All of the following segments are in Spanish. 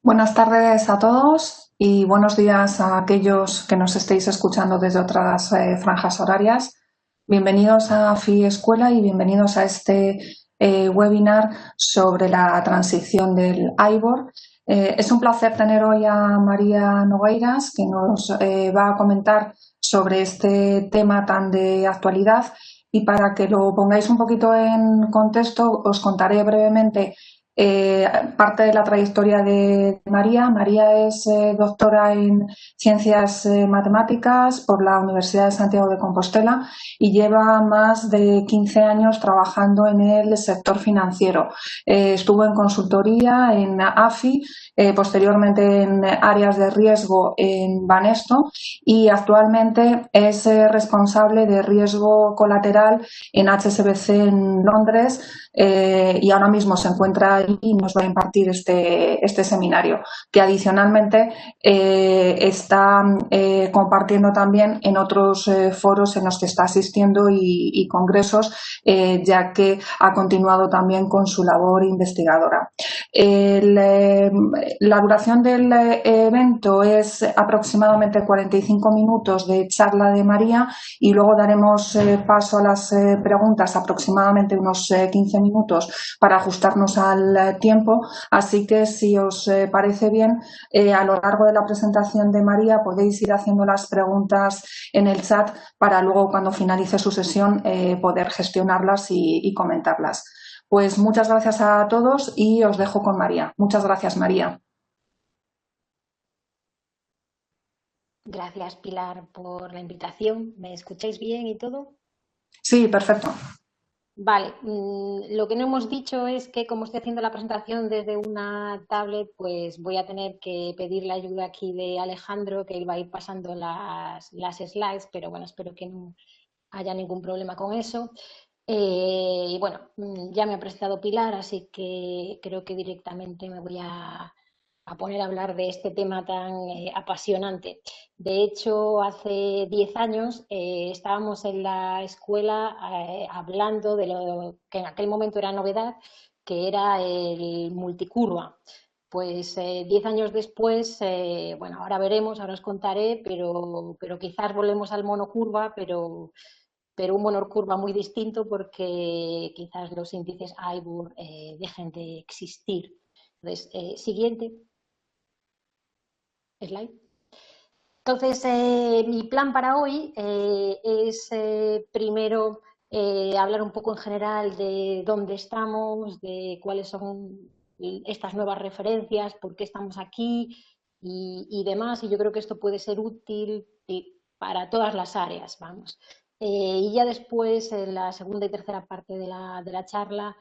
Buenas tardes a todos y buenos días a aquellos que nos estéis escuchando desde otras franjas horarias. Bienvenidos a FI Escuela y bienvenidos a este webinar sobre la transición del IBOR. Es un placer tener hoy a María Nogueiras, que nos va a comentar sobre este tema tan de actualidad. Y para que lo pongáis un poquito en contexto, os contaré brevemente parte de la trayectoria de María. María es doctora en Ciencias Matemáticas por la Universidad de Santiago de Compostela y lleva más de 15 años trabajando en el sector financiero. Estuvo en consultoría en AFI, posteriormente en áreas de riesgo en Banesto y actualmente es responsable de riesgo colateral en HSBC en Londres y ahora mismo se encuentra ahí y nos va a impartir este seminario, que adicionalmente está compartiendo también en otros foros en los que está asistiendo y congresos, ya que ha continuado también con su labor investigadora. La duración del evento es aproximadamente 45 minutos de charla de María y luego daremos paso a las preguntas, aproximadamente unos 15 minutos para ajustarnos al tiempo. Así que si os parece bien, a lo largo de la presentación de María podéis ir haciendo las preguntas en el chat para luego, cuando finalice su sesión, poder gestionarlas y comentarlas. Pues muchas gracias a todos y os dejo con María. Muchas gracias, María. Gracias, Pilar, por la invitación. ¿Me escucháis bien y todo? Sí, perfecto. Vale, lo que no hemos dicho es que como estoy haciendo la presentación desde una tablet, pues voy a tener que pedir la ayuda aquí de Alejandro, que él va a ir pasando las slides, pero bueno, espero que no haya ningún problema con eso. Y bueno, ya me ha presentado Pilar, así que creo que directamente me voy a poner a hablar de este tema tan apasionante. De hecho, hace 10 años estábamos en la escuela hablando de lo que en aquel momento era novedad, que era el multicurva. Pues 10 años después, bueno, ahora veremos, ahora os contaré, pero quizás volvemos al monocurva, pero un monocurva muy distinto porque quizás los índices IBOR dejen de existir. Entonces, siguiente slide. Entonces, mi plan para hoy es primero hablar un poco en general de dónde estamos, de cuáles son estas nuevas referencias, por qué estamos aquí y demás. Y yo creo que esto puede ser útil para todas las áreas, vamos. Y ya después, en la segunda y tercera parte de la charla,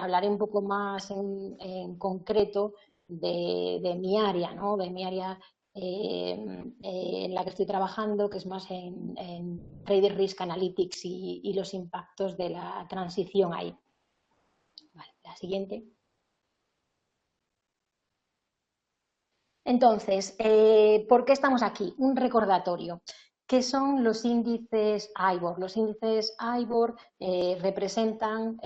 hablaré un poco más en concreto de mi área, ¿no? De mi área en la que estoy trabajando, que es más en Trade Risk Analytics y los impactos de la transición ahí. Vale, la siguiente. Entonces, ¿por qué estamos aquí? Un recordatorio. ¿Qué son los índices IBOR? Los índices IBOR representan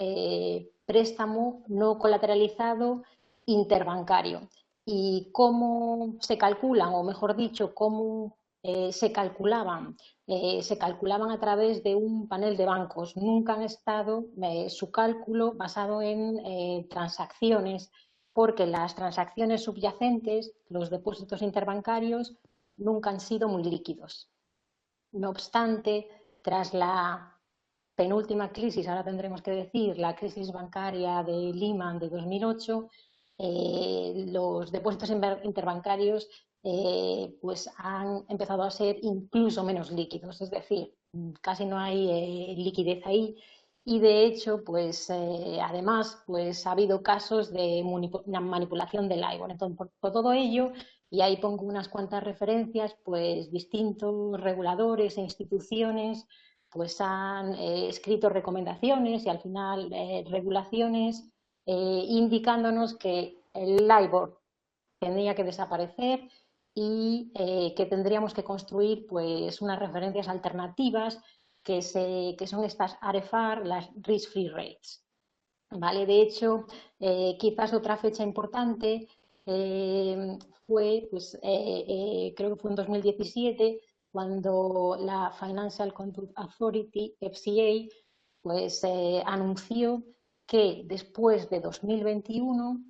préstamo no colateralizado interbancario. ¿Y cómo se calculan, o mejor dicho, cómo se calculaban? Se calculaban a través de un panel de bancos. Nunca han estado su cálculo basado en transacciones, porque las transacciones subyacentes, los depósitos interbancarios, nunca han sido muy líquidos. No obstante, tras la penúltima crisis, ahora tendremos que decir, la crisis bancaria de Lehman de 2008, los depósitos interbancarios pues han empezado a ser incluso menos líquidos, es decir, casi no hay liquidez ahí. Y de hecho, pues además, pues ha habido casos de manipulación del IBOR. Entonces, por todo ello, y ahí pongo unas cuantas referencias, pues distintos reguladores e instituciones pues han escrito recomendaciones y al final regulaciones indicándonos que el LIBOR tendría que desaparecer y que tendríamos que construir pues unas referencias alternativas que son estas AREFAR, las Risk-Free Rates. ¿Vale? De hecho, quizás otra fecha importante fue, pues, creo que fue en 2017, cuando la Financial Conduct Authority, FCA, pues anunció que después de 2021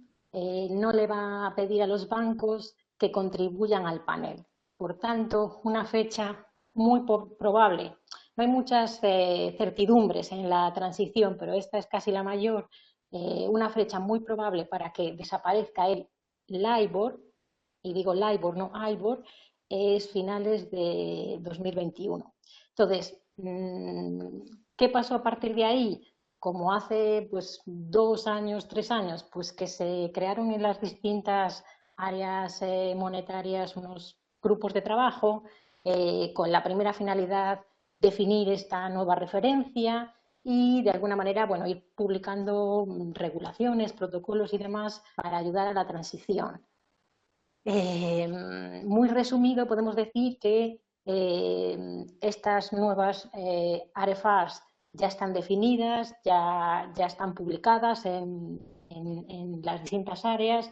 no le va a pedir a los bancos que contribuyan al panel. Por tanto, una fecha muy probable. No hay muchas certidumbres en la transición, pero esta es casi la mayor. Una fecha muy probable para que desaparezca el LIBOR, y digo LIBOR, no IBOR, es finales de 2021. Entonces, ¿qué pasó a partir de ahí? Como hace pues 2 años, 3 años, pues que se crearon en las distintas áreas monetarias unos grupos de trabajo con la primera finalidad definir esta nueva referencia y de alguna manera bueno, ir publicando regulaciones, protocolos y demás para ayudar a la transición. Muy resumido, podemos decir que estas nuevas RFRs ya están definidas, ya están publicadas en las distintas áreas,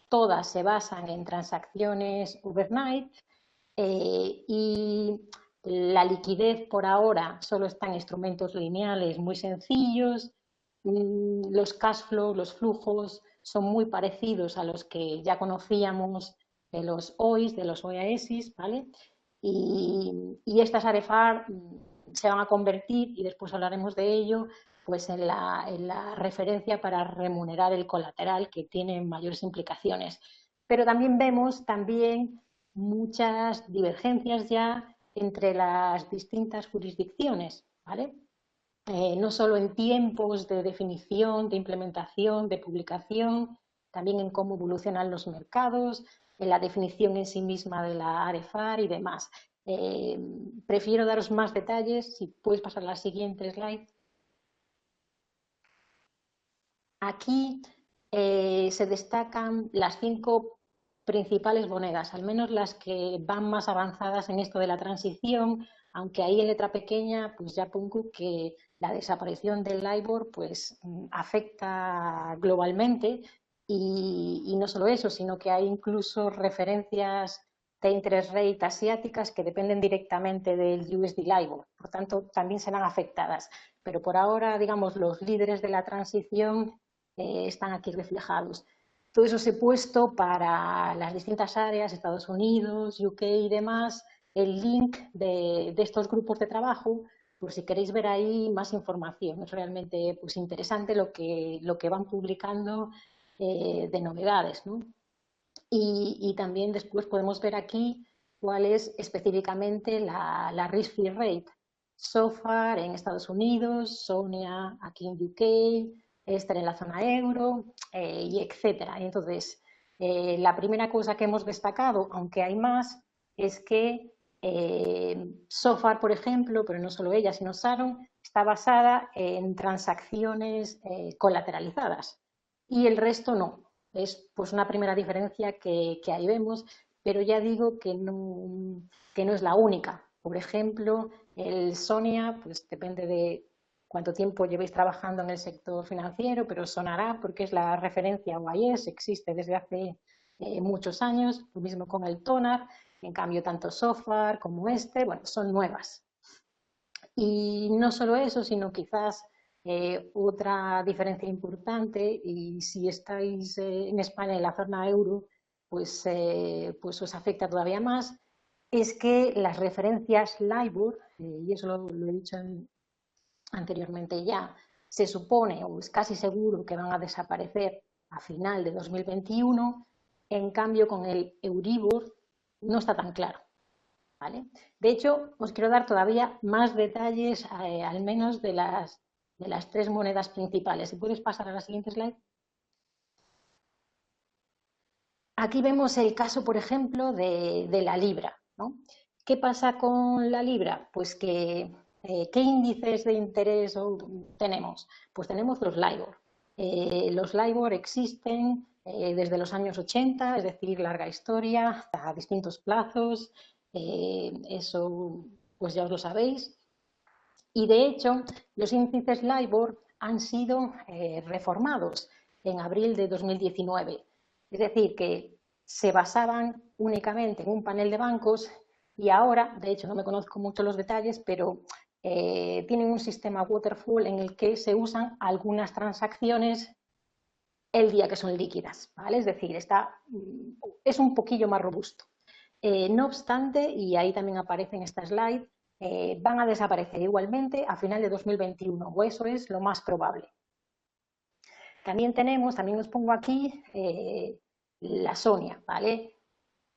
todas se basan en transacciones overnight y la liquidez por ahora solo está en instrumentos lineales muy sencillos, los cash flow, los flujos son muy parecidos a los que ya conocíamos de los OIs, de los OASIs, ¿vale? Y estas AREFAR se van a convertir, y después hablaremos de ello, pues en la referencia para remunerar el colateral, que tiene mayores implicaciones. Pero también vemos muchas divergencias ya entre las distintas jurisdicciones, ¿vale? No solo en tiempos de definición, de implementación, de publicación, también en cómo evolucionan los mercados, en la definición en sí misma de la AREFAR y demás. Prefiero daros más detalles, si puedes pasar a la siguiente slide. Aquí se destacan las 5 principales monedas, al menos las que van más avanzadas en esto de la transición, aunque ahí en letra pequeña pues ya pongo que la desaparición del LIBOR pues afecta globalmente y no solo eso, sino que hay incluso referencias de interest rate asiáticas que dependen directamente del USD LIBOR, por tanto también serán afectadas. Pero por ahora, digamos, los líderes de la transición están aquí reflejados. Todo eso se ha puesto para las distintas áreas, Estados Unidos, UK y demás, el link de estos grupos de trabajo, por si queréis ver ahí más información. Es realmente pues, interesante lo que van publicando de novedades, ¿no? Y también después podemos ver aquí cuál es específicamente la risk-free rate. SOFR en Estados Unidos, SONIA aquí en UK, Ester en la zona euro, y etcétera. Entonces, la primera cosa que hemos destacado, aunque hay más, es que SOFR, por ejemplo, pero no solo ella, sino Sharon, está basada en transacciones colateralizadas y el resto no. Es pues una primera diferencia que ahí vemos, pero ya digo que no es la única. Por ejemplo, el SONIA, pues depende de cuánto tiempo llevéis trabajando en el sector financiero, pero sonará porque es la referencia OIS, existe desde hace muchos años, lo mismo con el TONAR, en cambio tanto SOFR como este, bueno, son nuevas. Y no solo eso, sino quizás otra diferencia importante, y si estáis en España en la zona euro, pues os afecta todavía más, es que las referencias LIBOR, y eso lo he dicho anteriormente ya, se supone o es casi seguro que van a desaparecer a final de 2021, en cambio con el Euribor no está tan claro. ¿Vale? De hecho, os quiero dar todavía más detalles, al menos de las 3 monedas principales. Si puedes pasar a la siguiente slide. Aquí vemos el caso, por ejemplo, de la libra, ¿no? ¿Qué pasa con la libra? Pues que, ¿qué índices de interés tenemos? Pues tenemos los LIBOR. Los LIBOR existen desde los años 80, es decir, larga historia, hasta distintos plazos. Eso, pues ya os lo sabéis. Y de hecho, los índices LIBOR han sido reformados en abril de 2019. Es decir, que se basaban únicamente en un panel de bancos y ahora, de hecho no me conozco mucho los detalles, pero tienen un sistema waterfall en el que se usan algunas transacciones el día que son líquidas, ¿vale? Es decir, es un poquillo más robusto. No obstante, y ahí también aparece en esta slide, van a desaparecer igualmente a final de 2021, o eso es lo más probable. También os pongo aquí la Sonia, ¿vale?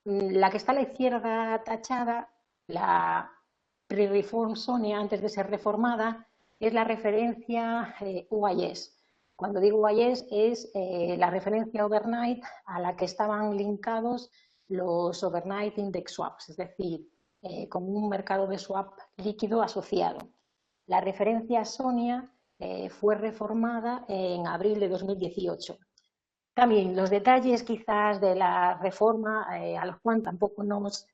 La que está a la izquierda tachada, la pre-reform Sonia, antes de ser reformada, es la referencia UIS. Cuando digo UIS es la referencia overnight a la que estaban linkados los overnight index swaps, es decir, como un mercado de swap líquido asociado. La referencia Sonia fue reformada en abril de 2018. También los detalles quizás de la reforma a los cuales tampoco nos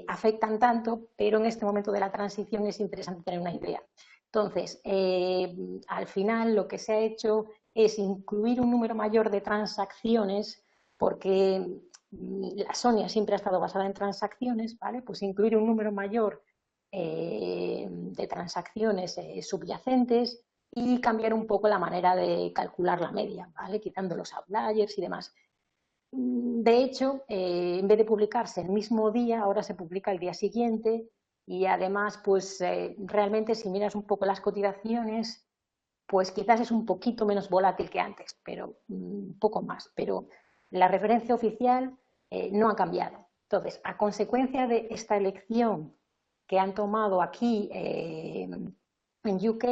afectan tanto, pero en este momento de la transición es interesante tener una idea. Entonces, al final lo que se ha hecho es incluir un número mayor de transacciones, porque la Sonia siempre ha estado basada en transacciones, ¿vale? Pues incluir un número mayor de transacciones subyacentes y cambiar un poco la manera de calcular la media, ¿vale? Quitando los outliers y demás. De hecho, en vez de publicarse el mismo día, ahora se publica el día siguiente y además, pues realmente si miras un poco las cotizaciones, pues quizás es un poquito menos volátil que antes, pero un poco más. Pero la referencia oficial no ha cambiado. Entonces, a consecuencia de esta elección que han tomado aquí en UK,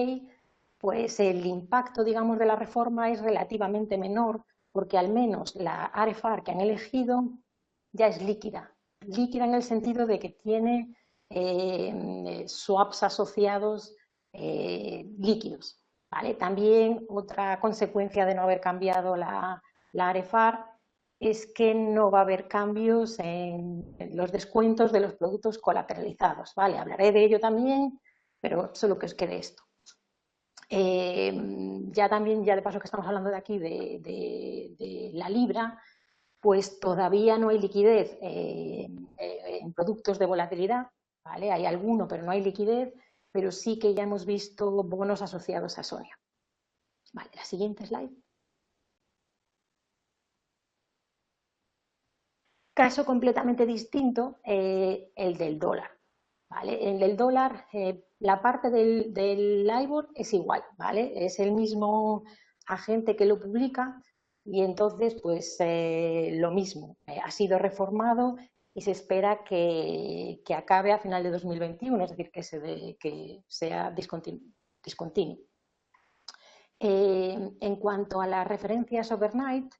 pues el impacto, digamos, de la reforma es relativamente menor, porque al menos la AREFAR que han elegido ya es líquida. Líquida en el sentido de que tiene swaps asociados líquidos. ¿Vale? También otra consecuencia de no haber cambiado la AREFAR es que no va a haber cambios en los descuentos de los productos colateralizados. ¿Vale? Hablaré de ello también, pero solo que os quede esto. Ya también, ya de paso que estamos hablando de aquí de la libra, pues todavía no hay liquidez en productos de volatilidad, ¿vale? Hay alguno, pero no hay liquidez, pero sí que ya hemos visto bonos asociados a Sonia. Vale, la siguiente slide. Caso completamente distinto, el del dólar. ¿Vale? En el dólar, la parte del LIBOR es igual, ¿vale? Es el mismo agente que lo publica y entonces, pues lo mismo, ha sido reformado y se espera que acabe a final de 2021, es decir, que sea discontinuo. En cuanto a las referencias overnight,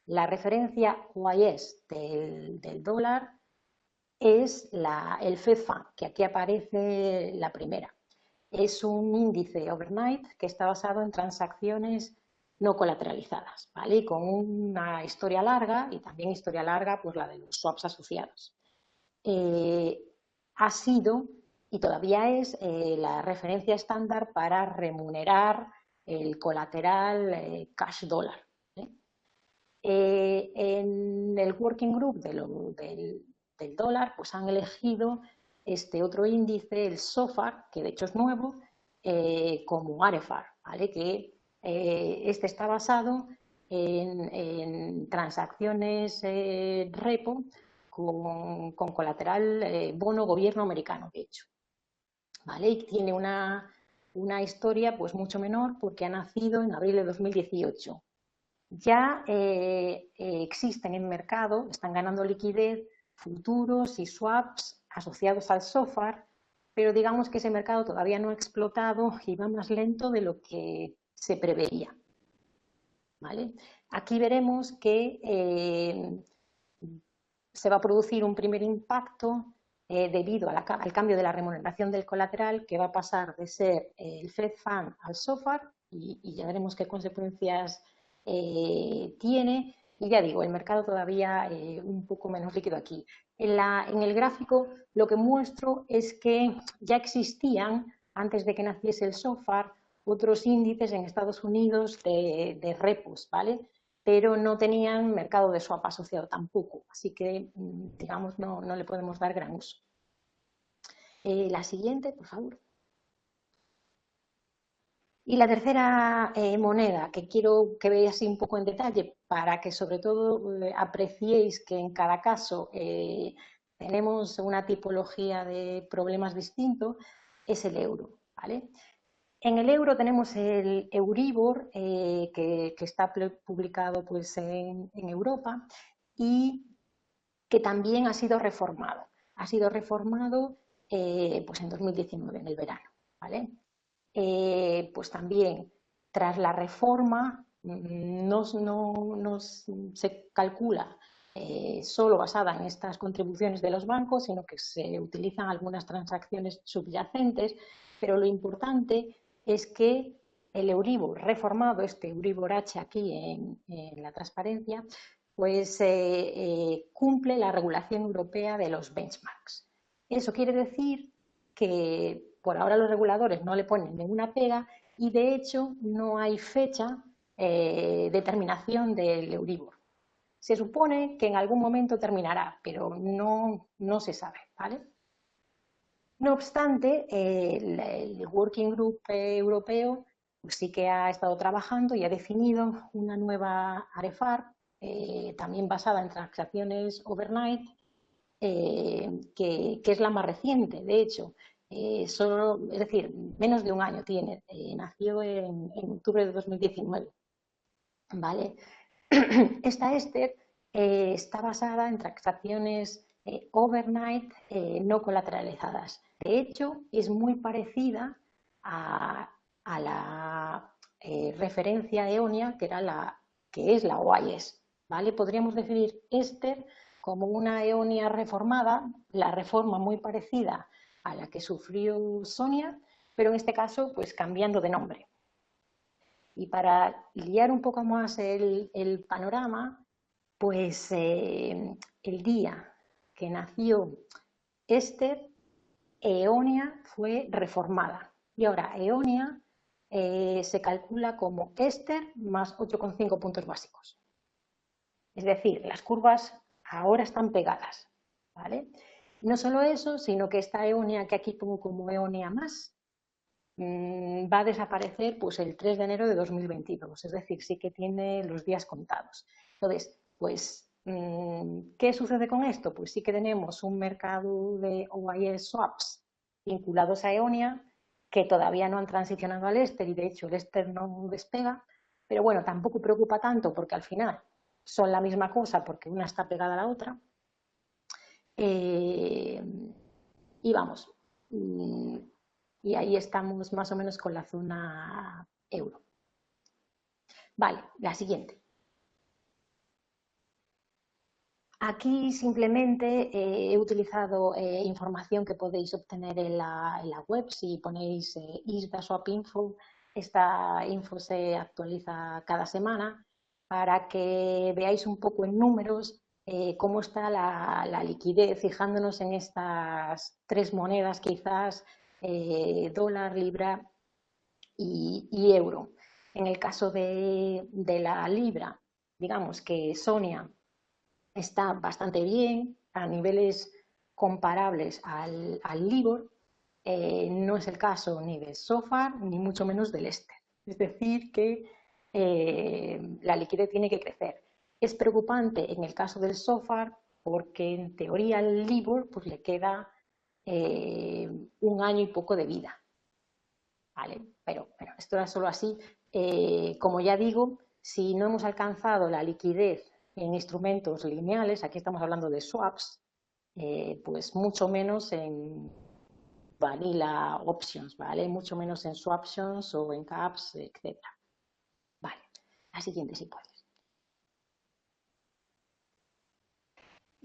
la referencia UIS del dólar es el FEFA, que aquí aparece la primera. Es un índice overnight que está basado en transacciones no colateralizadas, ¿vale? Y con una historia larga, y también historia larga, pues la de los swaps asociados. Ha sido y todavía es la referencia estándar para remunerar el colateral cash dólar. En el working group del dólar, pues han elegido este otro índice, el SOFR, que de hecho es nuevo, como AREFAR, ¿vale? Que este está basado en transacciones repo con colateral bono gobierno americano, de hecho. ¿Vale? Y tiene una historia pues mucho menor porque ha nacido en abril de 2018. Ya existen en mercado, están ganando liquidez futuros y swaps asociados al SOFR, pero digamos que ese mercado todavía no ha explotado y va más lento de lo que se preveía. ¿Vale? Aquí veremos que se va a producir un primer impacto debido al cambio de la remuneración del colateral, que va a pasar de ser el Fed Fund al SOFR y ya veremos qué consecuencias tiene. Y ya digo, el mercado todavía un poco menos líquido aquí. En el gráfico lo que muestro es que ya existían, antes de que naciese el SOFR, otros índices en Estados Unidos de repos, ¿vale? pero no tenían mercado de swap asociado tampoco, así que, digamos, no le podemos dar gran uso. La siguiente, por favor. Y la tercera moneda que quiero que veáis así un poco en detalle para que sobre todo apreciéis que en cada caso tenemos una tipología de problemas distintos, es el euro, ¿vale? En el euro tenemos el Euribor, que está publicado pues, en Europa y que también ha sido reformado. Ha sido reformado pues en 2019, en el verano, ¿vale? Pues también tras la reforma no se calcula solo basada en estas contribuciones de los bancos, sino que se utilizan algunas transacciones subyacentes, pero lo importante es que el Euribor reformado, este Euribor H aquí en la transparencia, pues cumple la regulación europea de los benchmarks. Eso quiere decir que por ahora los reguladores no le ponen ninguna pega y de hecho no hay fecha de terminación del Euribor. Se supone que en algún momento terminará, pero no se sabe, ¿vale? No obstante, el Working Group europeo pues sí que ha estado trabajando y ha definido una nueva AREFAR, también basada en transacciones overnight, que es la más reciente, de hecho. Solo, es decir, menos de un año tiene, nació en octubre de 2019. ¿Vale? Esta Ester está basada en transacciones overnight no colateralizadas. De hecho, es muy parecida a la referencia eonia que es la OIS. ¿Vale? Podríamos definir Ester como una eonia reformada, la reforma muy parecida a la que sufrió Sonia, pero en este caso, pues cambiando de nombre. Y para liar un poco más el panorama, pues el día que nació Ester, Eonia fue reformada. Y ahora Eonia se calcula como Ester más 8,5 puntos básicos. Es decir, las curvas ahora están pegadas, ¿vale? No solo eso, sino que esta Eonia que aquí pongo como Eonia más, va a desaparecer pues, el 3 de enero de 2022, es decir, sí que tiene los días contados. Entonces, pues, ¿qué sucede con esto? Pues sí que tenemos un mercado de OIS swaps vinculados a Eonia que todavía no han transicionado al Ester y de hecho el Ester no despega, pero bueno, tampoco preocupa tanto porque al final son la misma cosa porque una está pegada a la otra. Y vamos, y ahí estamos más o menos con la zona euro. Vale, la siguiente. Aquí simplemente he utilizado información que podéis obtener en la web. Si ponéis ISDA Swap Info, esta info se actualiza cada semana para que veáis un poco en números cómo está la liquidez, fijándonos en estas tres monedas quizás, dólar, libra y euro. En el caso de la libra, digamos que Sonia está bastante bien, a niveles comparables al LIBOR, no es el caso ni de SOFR ni mucho menos del Ester. Es decir, que la liquidez tiene que crecer. Es preocupante en el caso del SOFR porque en teoría al LIBOR pues, le queda un año y poco de vida. ¿Vale? Pero bueno, esto era solo así. Como ya digo, si no hemos alcanzado la liquidez en instrumentos lineales, aquí estamos hablando de swaps, pues mucho menos en vanilla options, ¿vale? Mucho menos en swaptions o en caps, etc. Vale, la siguiente si puedes.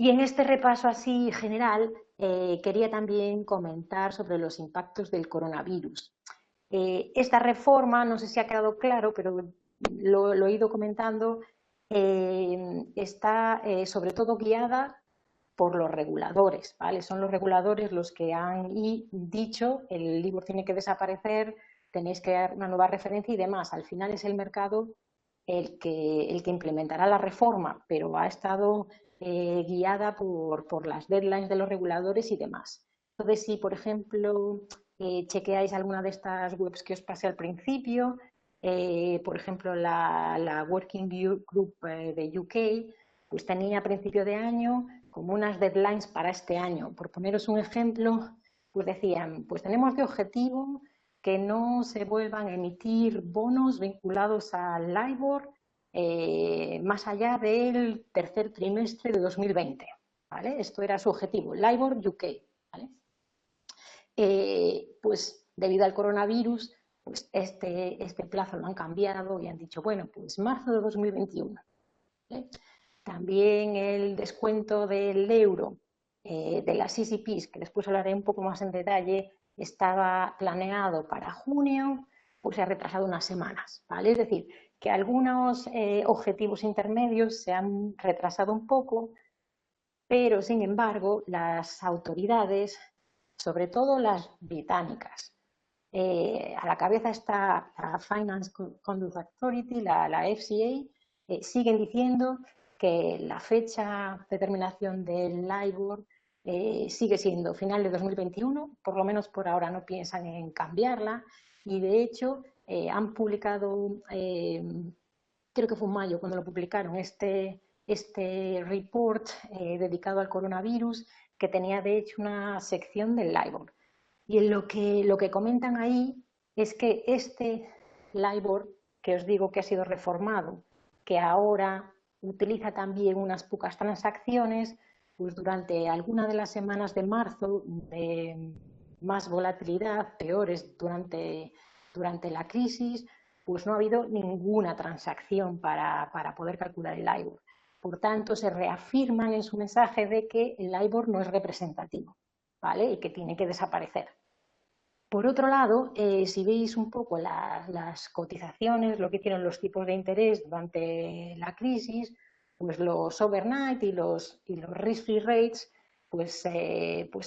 Y en este repaso así general, quería también comentar sobre los impactos del coronavirus. Esta reforma, no sé si ha quedado claro, pero lo he ido comentando, está sobre todo guiada por los reguladores, ¿vale? Son los reguladores los que han dicho el LIBOR tiene que desaparecer, tenéis que dar una nueva referencia y demás. Al final es el mercado el que implementará la reforma, pero ha estado guiada por las deadlines de los reguladores y demás. Entonces, si por ejemplo chequeáis alguna de estas webs que os pasé al principio, por ejemplo la Working Group de UK, pues tenía a principio de año como unas deadlines para este año. Por poneros un ejemplo, pues decían, pues tenemos de objetivo que no se vuelvan a emitir bonos vinculados al LIBOR más allá del tercer trimestre de 2020. ¿Vale? Esto era su objetivo, LIBOR UK. ¿Vale? Pues debido al coronavirus, pues este plazo lo han cambiado y han dicho, bueno, pues marzo de 2021. ¿Vale? También el descuento del euro de las CCPs, que después hablaré un poco más en detalle, estaba planeado para junio, pues se ha retrasado unas semanas, ¿vale? Es decir, que algunos objetivos intermedios se han retrasado un poco, pero sin embargo las autoridades, sobre todo las británicas, a la cabeza está la Finance Conduct Authority, la FCA, siguen diciendo que la fecha de terminación del LIBOR sigue siendo final de 2021, por lo menos por ahora no piensan en cambiarla y de hecho han publicado, creo que fue en mayo cuando lo publicaron, este report dedicado al coronavirus que tenía de hecho una sección del LIBOR. Y en lo que comentan ahí es que este LIBOR, que os digo que ha sido reformado, que ahora utiliza también unas pocas transacciones, pues durante alguna de las semanas de marzo de más volatilidad, peores durante la crisis, pues no ha habido ninguna transacción para poder calcular el LIBOR. Por tanto, se reafirman en su mensaje de que el LIBOR no es representativo, ¿vale? Y que tiene que desaparecer. Por otro lado, si veis un poco las cotizaciones, lo que hicieron los tipos de interés durante la crisis, pues los overnight y los risk-free rates pues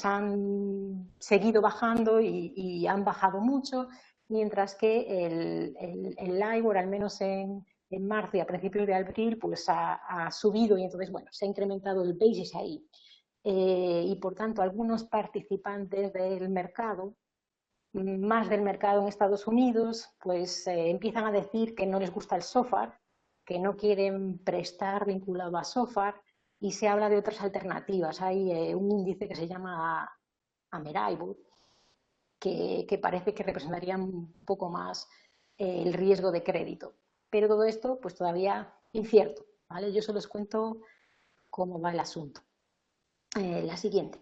han seguido bajando y han bajado mucho, mientras que el LIBOR, al menos en marzo y a principios de abril, pues ha subido y entonces, bueno, se ha incrementado el basis ahí. Y por tanto, algunos participantes del mercado, más del mercado en Estados Unidos, pues empiezan a decir que no les gusta el SOFR, que no quieren prestar vinculado a SOFR y se habla de otras alternativas. Hay un índice que se llama Ameribor, que parece que representaría un poco más el riesgo de crédito. Pero todo esto, pues todavía incierto, ¿vale? Yo solo os cuento cómo va el asunto. La siguiente.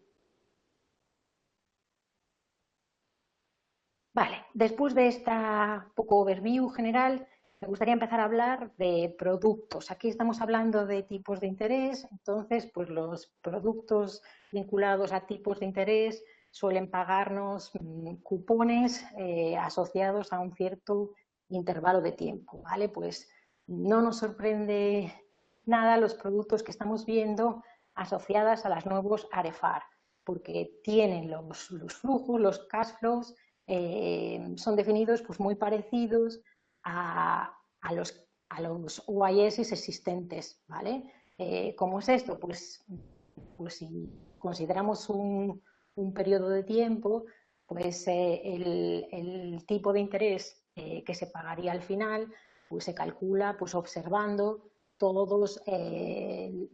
Vale, después de esta poco overview general, me gustaría empezar a hablar de productos. Aquí estamos hablando de tipos de interés, entonces pues los productos vinculados a tipos de interés suelen pagarnos cupones asociados a un cierto intervalo de tiempo, ¿vale? Pues no nos sorprende nada los productos que estamos viendo asociadas a los nuevos AREFAR, porque tienen los flujos, los cash flows son definidos pues, muy parecidos a los OIS existentes, ¿vale? ¿Cómo es esto? Pues si consideramos un periodo de tiempo, pues el tipo de interés que se pagaría al final, pues se calcula pues observando todos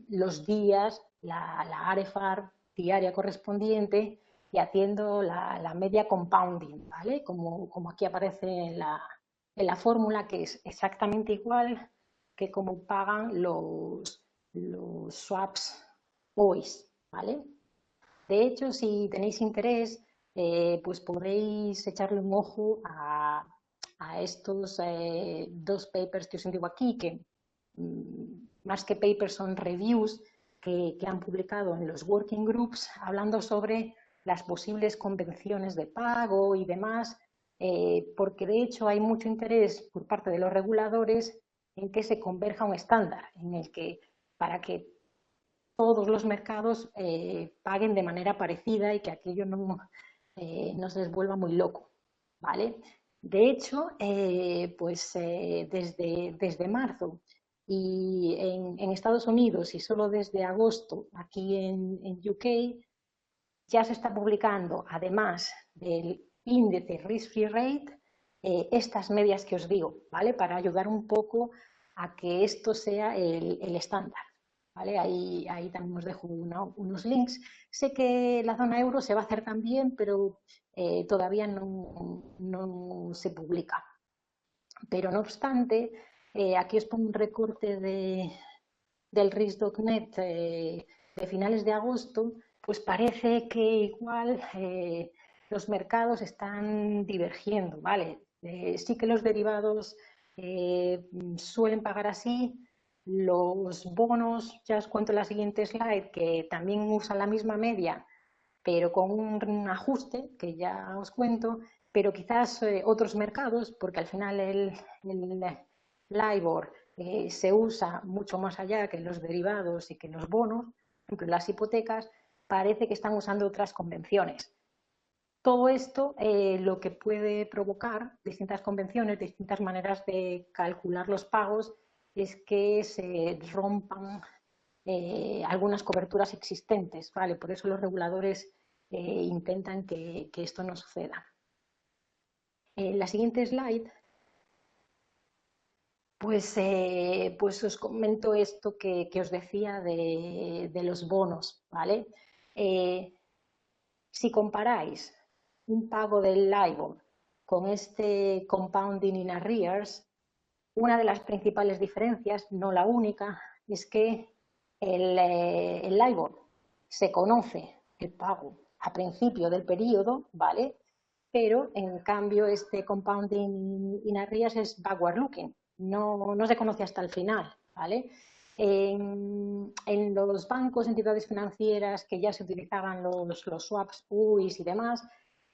los días, la AREFAR diaria correspondiente y haciendo la media compounding, ¿vale? Como aquí aparece en la fórmula, que es exactamente igual que como pagan los swaps OIS, ¿vale? De hecho, si tenéis interés, pues podéis echarle un ojo a estos dos papers que os digo aquí, que más que papers son reviews que han publicado en los working groups hablando sobre las posibles convenciones de pago y demás, porque de hecho hay mucho interés por parte de los reguladores en que se converja un estándar, en el que para que todos los mercados paguen de manera parecida y que aquello no se les vuelva muy loco, ¿vale? De hecho, desde marzo y en Estados Unidos y solo desde agosto aquí en UK ya se está publicando, además del índice Risk-Free Rate, estas medias que os digo, ¿vale? Para ayudar un poco a que esto sea el estándar, ¿vale? Ahí también os dejo unos links. Sé que la zona euro se va a hacer también, pero todavía no se publica. Pero no obstante, aquí os pongo un recorte del RIS.net de finales de agosto, pues parece que igual los mercados están divergiendo, ¿vale? Sí que los derivados suelen pagar así, los bonos, ya os cuento en la siguiente slide, que también usan la misma media, pero con un ajuste que ya os cuento, pero quizás otros mercados, porque al final el LIBOR se usa mucho más allá que los derivados y que los bonos, por ejemplo, las hipotecas, parece que están usando otras convenciones. Todo esto lo que puede provocar distintas convenciones, distintas maneras de calcular los pagos, es que se rompan algunas coberturas existentes, ¿vale? Por eso los reguladores intentan que esto no suceda. En la siguiente slide, pues os comento esto que os decía de los bonos, ¿vale? Eh, si comparáis un pago del LIBOR con este compounding in arrears, una de las principales diferencias, no la única, es que el LIBOR se conoce el pago a principio del periodo, ¿vale? Pero en cambio este compounding in arrears es backward looking, no se conoce hasta el final, ¿vale? En los bancos, entidades financieras que ya se utilizaban los swaps, PUIs y demás,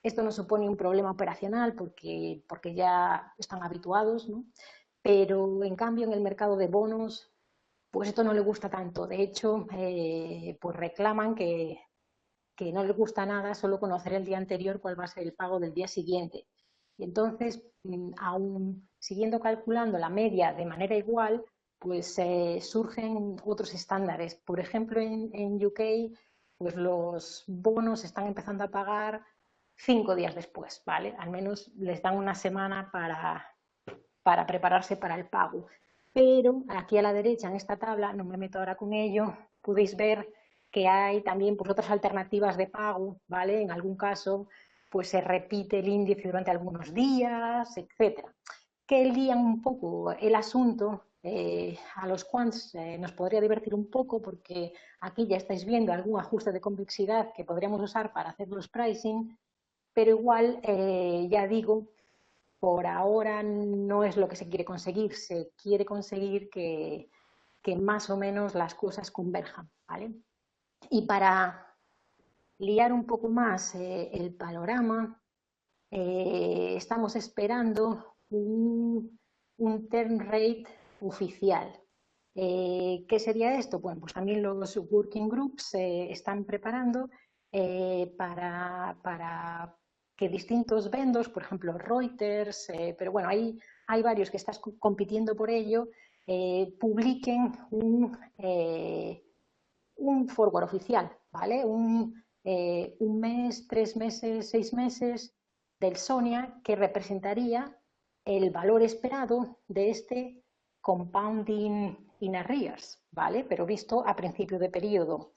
esto no supone un problema operacional porque ya están habituados, ¿no? Pero en cambio en el mercado de bonos, pues esto no le gusta tanto. De hecho, pues reclaman que no les gusta nada solo conocer el día anterior cuál va a ser el pago del día siguiente. Y entonces, aún siguiendo calculando la media de manera igual, pues surgen otros estándares. Por ejemplo, en UK, pues los bonos están empezando a pagar 5 días después, ¿vale? Al menos les dan una semana para prepararse para el pago. Pero aquí a la derecha, en esta tabla, no me meto ahora con ello, podéis ver que hay también pues, otras alternativas de pago, ¿vale? En algún caso, pues se repite el índice durante algunos días, etcétera, que lían un poco el asunto. A los quants nos podría divertir un poco porque aquí ya estáis viendo algún ajuste de complejidad que podríamos usar para hacer los pricing, pero igual, ya digo, por ahora no es lo que se quiere conseguir. Se quiere conseguir que más o menos las cosas converjan, ¿vale? Y para liar un poco más el panorama, estamos esperando un turn rate oficial. ¿Qué sería esto? Bueno, pues también los working groups se están preparando para que distintos vendors, por ejemplo Reuters, pero bueno, hay varios que están compitiendo por ello, publiquen un forward oficial, ¿vale? Un mes, 3 meses, 6 meses del SONIA que representaría el valor esperado de este compounding in arrears, ¿vale? Pero visto a principio de periodo.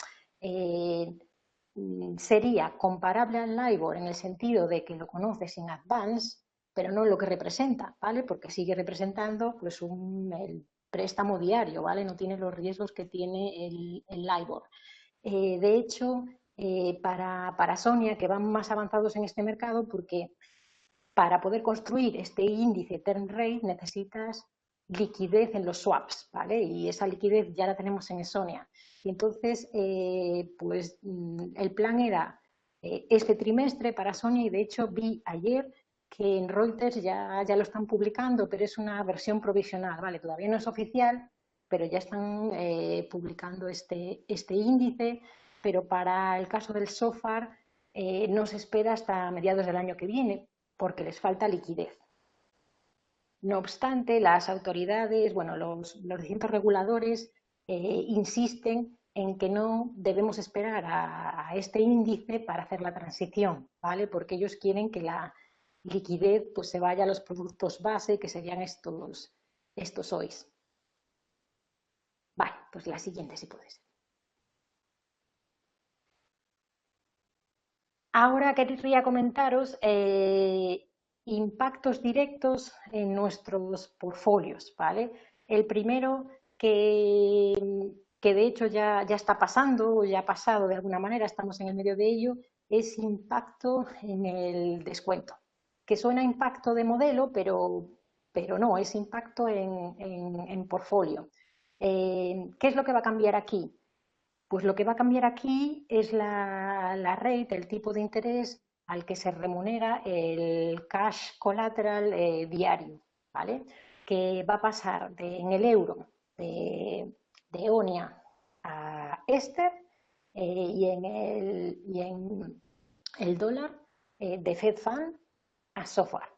Sería comparable al LIBOR en el sentido de que lo conoces en advance, pero no lo que representa, ¿vale? Porque sigue representando pues el préstamo diario, ¿vale? No tiene los riesgos que tiene el LIBOR. De hecho, para Sonia, que van más avanzados en este mercado, porque para poder construir este índice Term Rate necesitas liquidez en los swaps, ¿vale? Y esa liquidez ya la tenemos en Esonia. Y entonces, pues el plan era este trimestre para Sonia y de hecho vi ayer que en Reuters ya lo están publicando, pero es una versión provisional, ¿vale? Todavía no es oficial, pero ya están publicando este índice, pero para el caso del SOFAR no se espera hasta mediados del año que viene, porque les falta liquidez. No obstante, las autoridades, bueno, los distintos reguladores insisten en que no debemos esperar a este índice para hacer la transición, ¿vale? Porque ellos quieren que la liquidez pues, se vaya a los productos base, que serían estos OIs. Vale, pues la siguiente si puede ser. Ahora querría comentaros impactos directos en nuestros portfolios, ¿vale? El primero que de hecho ya está pasando, o ya ha pasado de alguna manera, estamos en el medio de ello, es impacto en el descuento, que suena impacto de modelo, pero no, es impacto en portfolio. ¿Qué es lo que va a cambiar aquí? Pues lo que va a cambiar aquí es la rate, el tipo de interés al que se remunera el cash collateral diario, ¿vale? Que va a pasar en el euro de EONIA a Ester y en el dólar de Fed Fund a SOFR,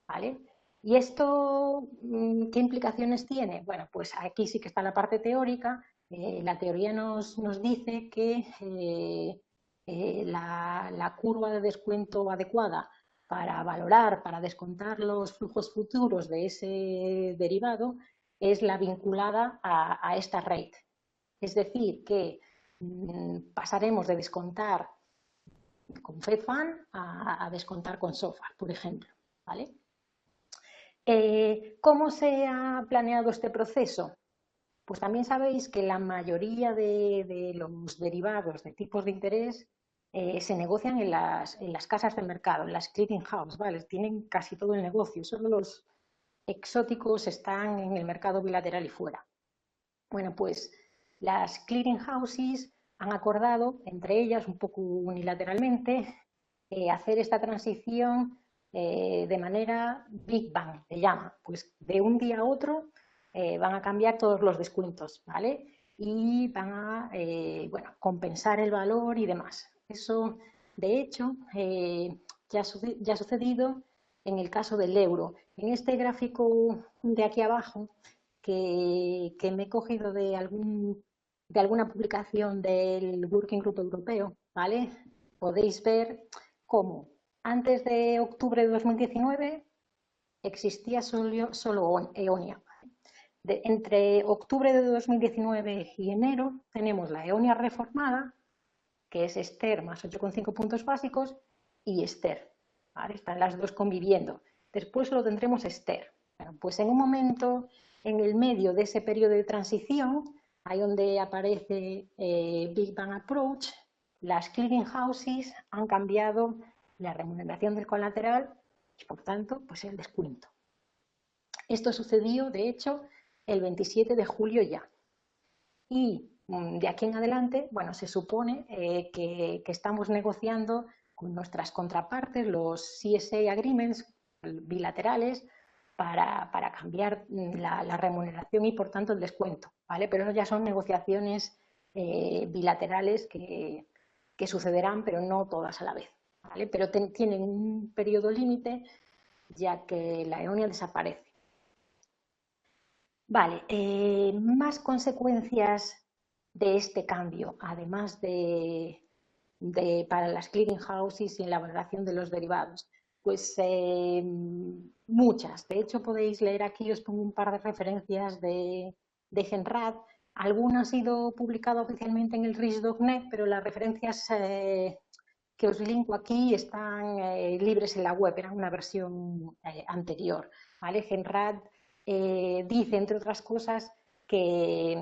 ¿vale? ¿Y esto qué implicaciones tiene? Bueno, pues aquí sí que está la parte teórica. La teoría nos dice que la curva de descuento adecuada para valorar, para descontar los flujos futuros de ese derivado es la vinculada a esta rate. Es decir, que pasaremos de descontar con Fed Fund a descontar con SOFR, por ejemplo, ¿vale? ¿Cómo se ha planeado este proceso? Pues también sabéis que la mayoría de los derivados de tipos de interés se negocian en las casas de mercado, en las clearing house, ¿vale? Tienen casi todo el negocio, solo los exóticos están en el mercado bilateral y fuera. Bueno, pues las clearing houses han acordado, entre ellas un poco unilateralmente, hacer esta transición de manera Big Bang, se llama, pues de un día a otro van a cambiar todos los descuentos, ¿vale? Y van a, bueno, compensar el valor y demás. Eso, de hecho, ya ha sucedido en el caso del euro. En este gráfico de aquí abajo, que me he cogido de alguna publicación del Working Group Europeo, ¿vale? Podéis ver cómo antes de octubre de 2019 existía solo EONIA. Entre octubre de 2019 y enero tenemos la EONIA reformada, que es Ester más 8,5 puntos básicos, y Ester. ¿Vale? Están las dos conviviendo. Después lo tendremos Ester. Bueno, pues en un momento, en el medio de ese periodo de transición, ahí donde aparece Big Bang Approach, las clearing houses han cambiado la remuneración del colateral y, por tanto, pues el descuento. Esto sucedió, de hecho, el 27 de julio ya. Y de aquí en adelante, bueno, se supone que estamos negociando con nuestras contrapartes los CSA agreements bilaterales para cambiar la remuneración y por tanto el descuento, ¿vale? Pero eso ya son negociaciones bilaterales que sucederán, pero no todas a la vez, ¿vale? Pero tienen un periodo límite ya que la EONIA desaparece. Vale, más consecuencias de este cambio, además para las clearing houses y en la valoración de los derivados. Pues muchas. De hecho, podéis leer aquí, os pongo un par de referencias de Genrad. Alguna ha sido publicada oficialmente en el RIS.net, pero las referencias que os linko aquí están libres en la web, eran una versión anterior. ¿Vale? Genrad dice, entre otras cosas, que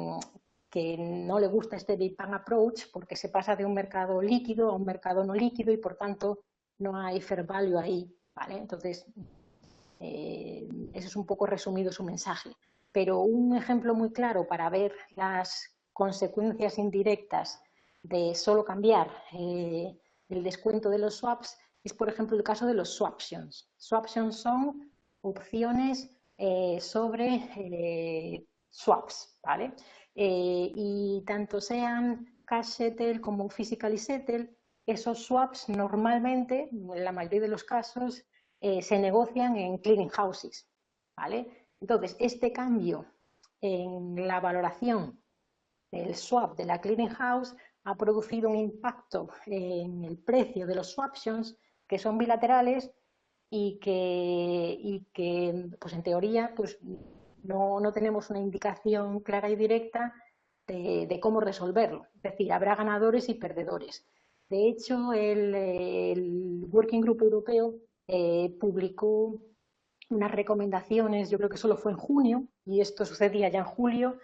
no le gusta este Big Bang Approach porque se pasa de un mercado líquido a un mercado no líquido y por tanto no hay fair value ahí, ¿vale? Entonces, eso es un poco resumido su mensaje. Pero un ejemplo muy claro para ver las consecuencias indirectas de solo cambiar el descuento de los swaps es, por ejemplo, el caso de los swaptions. Swaptions son opciones sobre swaps, ¿vale? Y tanto sean cash settle como physically settle, esos swaps normalmente, en la mayoría de los casos, se negocian en clearing houses. ¿vale? Entonces, este cambio en la valoración del swap de la clearing house ha producido un impacto en el precio de los swaptions que son bilaterales y que pues en teoría pues no tenemos una indicación clara y directa de cómo resolverlo. Es decir, habrá ganadores y perdedores. De hecho, el Working Group Europeo publicó unas recomendaciones, yo creo que solo fue en junio, y esto sucedía ya en julio,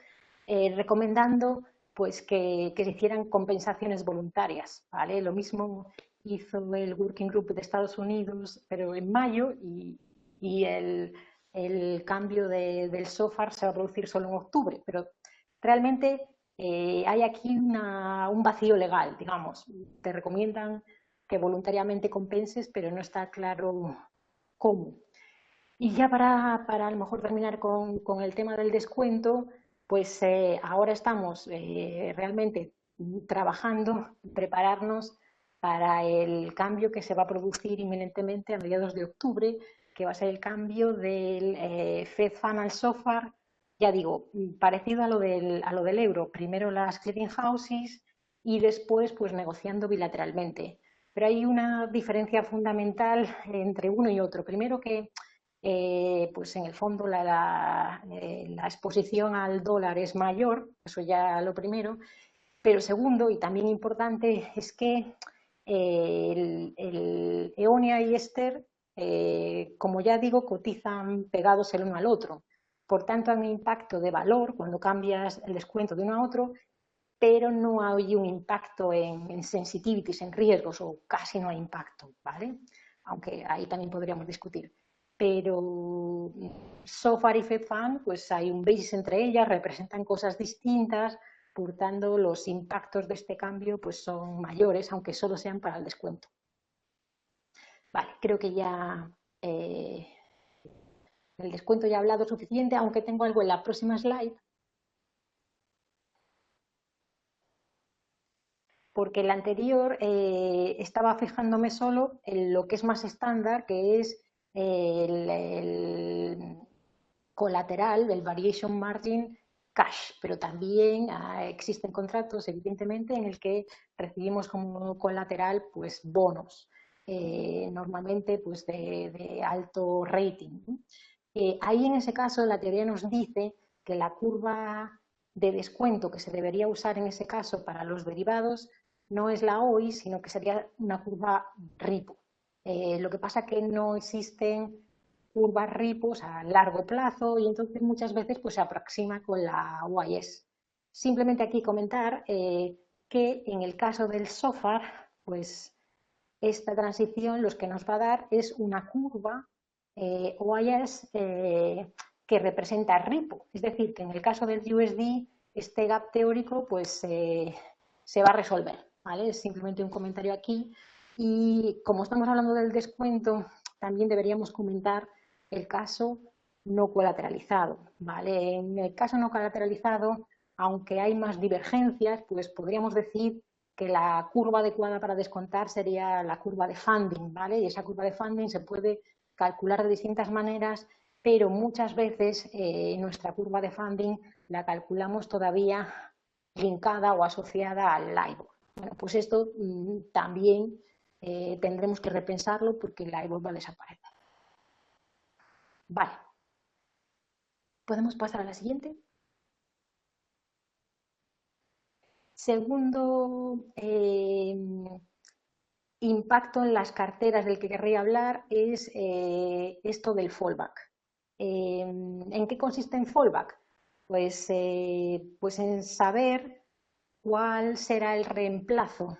recomendando pues que se hicieran compensaciones voluntarias, ¿vale? Lo mismo hizo el Working Group de Estados Unidos, pero en mayo, y el cambio del SOFAR se va a producir solo en octubre, pero realmente hay aquí un vacío legal, digamos. Te recomiendan que voluntariamente compenses, pero no está claro cómo. Y ya para a lo mejor terminar con el tema del descuento, pues ahora estamos realmente trabajando, prepararnos para el cambio que se va a producir inminentemente a mediados de octubre, que va a ser el cambio del Fed Fund al SOFR, ya digo, parecido a lo del euro. Primero las clearing houses y después pues negociando bilateralmente. Pero hay una diferencia fundamental entre uno y otro. Primero que pues en el fondo la exposición al dólar es mayor, eso ya lo primero, pero segundo, y también importante, es que el Eonia y Ester, como ya digo, cotizan pegados el uno al otro. Por tanto, hay un impacto de valor cuando cambias el descuento de uno a otro, pero no hay un impacto en sensitivities, en riesgos, o casi no hay impacto, ¿vale? Aunque ahí también podríamos discutir. Pero SOFR y FedFund, pues hay un basis entre ellas, representan cosas distintas, por tanto los impactos de este cambio pues son mayores, aunque solo sean para el descuento. Vale, creo que ya el descuento ya he hablado suficiente, aunque tengo algo en la próxima slide, porque el anterior estaba fijándome solo en lo que es más estándar, que es el colateral, el variation margin cash, pero también existen contratos, evidentemente, en el que recibimos como colateral pues bonos, normalmente pues de alto rating. Ahí en ese caso la teoría nos dice que la curva de descuento que se debería usar en ese caso para los derivados no es la OI, sino que sería una curva RIPO. Lo que pasa es que no existen curvas RIPOs a largo plazo y entonces muchas veces pues, se aproxima con la OIS. Simplemente aquí comentar que en el caso del SOFAR, pues esta transición lo que nos va a dar es una curva OIS que representa RIPO. Es decir, que en el caso del USD este gap teórico pues se va a resolver. ¿Vale? Es simplemente un comentario aquí. Y como estamos hablando del descuento, también deberíamos comentar el caso no colateralizado. ¿Vale? En el caso no colateralizado, aunque hay más divergencias, pues podríamos decir que la curva adecuada para descontar sería la curva de funding, ¿vale? Y esa curva de funding se puede calcular de distintas maneras, pero muchas veces nuestra curva de funding la calculamos todavía linkada o asociada al LIBOR. Bueno, pues esto también tendremos que repensarlo porque el LIBOR va a desaparecer. Vale, ¿podemos pasar a la siguiente? Segundo impacto en las carteras del que querría hablar es esto del fallback. ¿En qué consiste el fallback? Pues en saber cuál será el reemplazo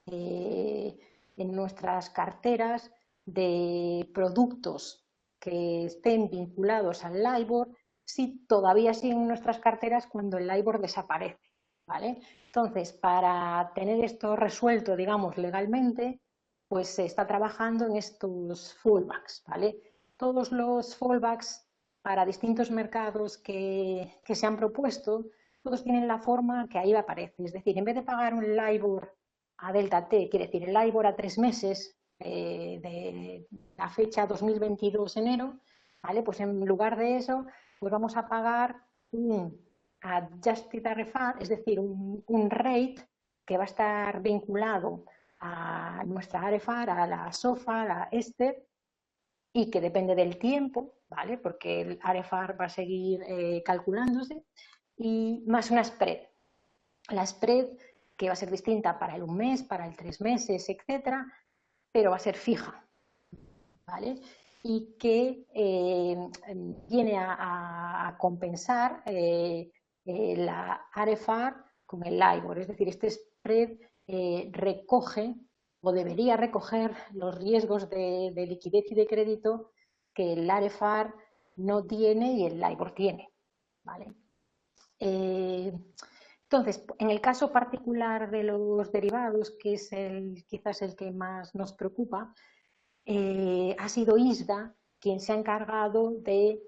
en nuestras carteras de productos que estén vinculados al LIBOR si todavía siguen en nuestras carteras cuando el LIBOR desaparece. ¿Vale? Entonces, para tener esto resuelto, digamos, legalmente, pues se está trabajando en estos fallbacks, ¿vale? Todos los fallbacks para distintos mercados que se han propuesto, todos tienen la forma que ahí aparece. Es decir, en vez de pagar un LIBOR a delta T, quiere decir el LIBOR a 3 meses de la fecha 2022 enero, ¿vale? Pues en lugar de eso, pues vamos a pagar un adjusted RFR, es decir, un rate que va a estar vinculado a nuestra RFR, a la SOFA, a la ESTE, y que depende del tiempo, ¿vale? Porque el RFR va a seguir calculándose, y más una spread. La spread que va a ser distinta para el un mes, para el 3 meses, etcétera, pero va a ser fija, ¿vale? Y que viene a compensar la RFR con el LIBOR, es decir, este spread recoge o debería recoger los riesgos de liquidez y de crédito que el RFR no tiene y el LIBOR tiene, ¿vale? Entonces, en el caso particular de los derivados, que es quizás el que más nos preocupa, ha sido ISDA quien se ha encargado de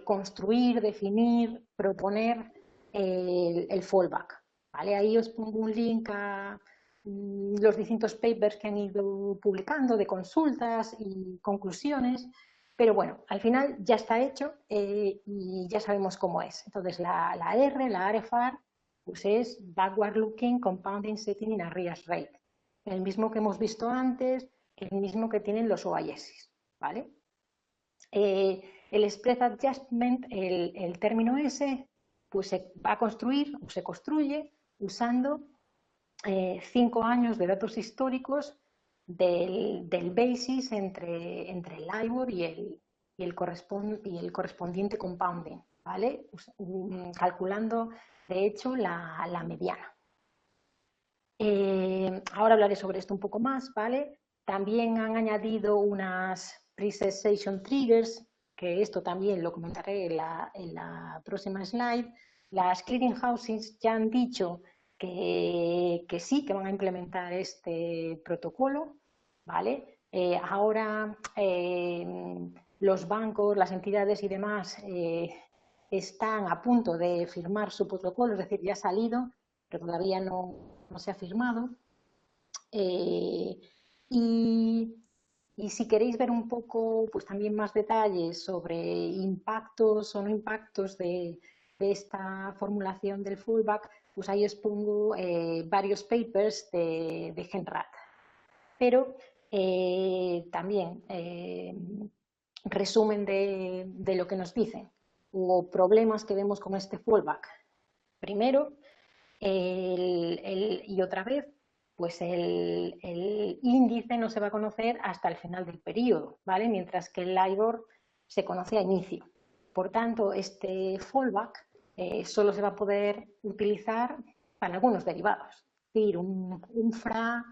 construir, definir, proponer el fallback. ¿Vale? Ahí os pongo un link a los distintos papers que han ido publicando de consultas y conclusiones, pero bueno, al final ya está hecho y ya sabemos cómo es. Entonces, la R, la RFR, pues es Backward Looking Compounding Setting in Arrears Rate, el mismo que hemos visto antes, el mismo que tienen los OIS, ¿vale? El Spread Adjustment, el término ese, pues se va a construir o se construye usando 5 años de datos históricos del basis entre el LIBOR y el correspondiente compounding, ¿vale? Calculando, de hecho, la mediana. Ahora hablaré sobre esto un poco más, ¿vale? También han añadido unas pre-cessation triggers, que esto también lo comentaré en la próxima slide. Las clearing houses ya han dicho que sí, que van a implementar este protocolo, ¿vale? Ahora los bancos, las entidades y demás están a punto de firmar su protocolo, es decir, ya ha salido, pero todavía no se ha firmado. Eh, y, y, si queréis ver un poco, pues también más detalles sobre impactos o no impactos de esta formulación del fallback, pues ahí os pongo varios papers de Genrat. Pero también resumen de lo que nos dicen o problemas que vemos con este fallback. Primero, y otra vez, pues el índice no se va a conocer hasta el final del periodo, ¿vale? Mientras que el LIBOR se conoce a inicio. Por tanto, este fallback solo se va a poder utilizar para algunos derivados. Es decir, un FRA,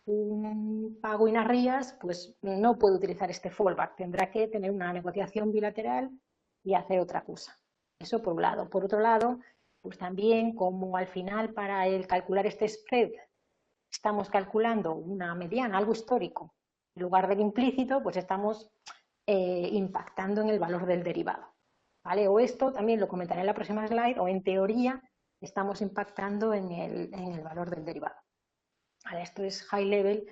un pago in arrears, pues no puede utilizar este fallback. Tendrá que tener una negociación bilateral y hacer otra cosa. Eso por un lado. Por otro lado, pues también como al final para el calcular este spread estamos calculando una mediana, algo histórico, en lugar del implícito, pues estamos impactando en el valor del derivado, ¿vale? O esto también lo comentaré en la próxima slide, o en teoría estamos impactando en el valor del derivado. Vale, esto es high level,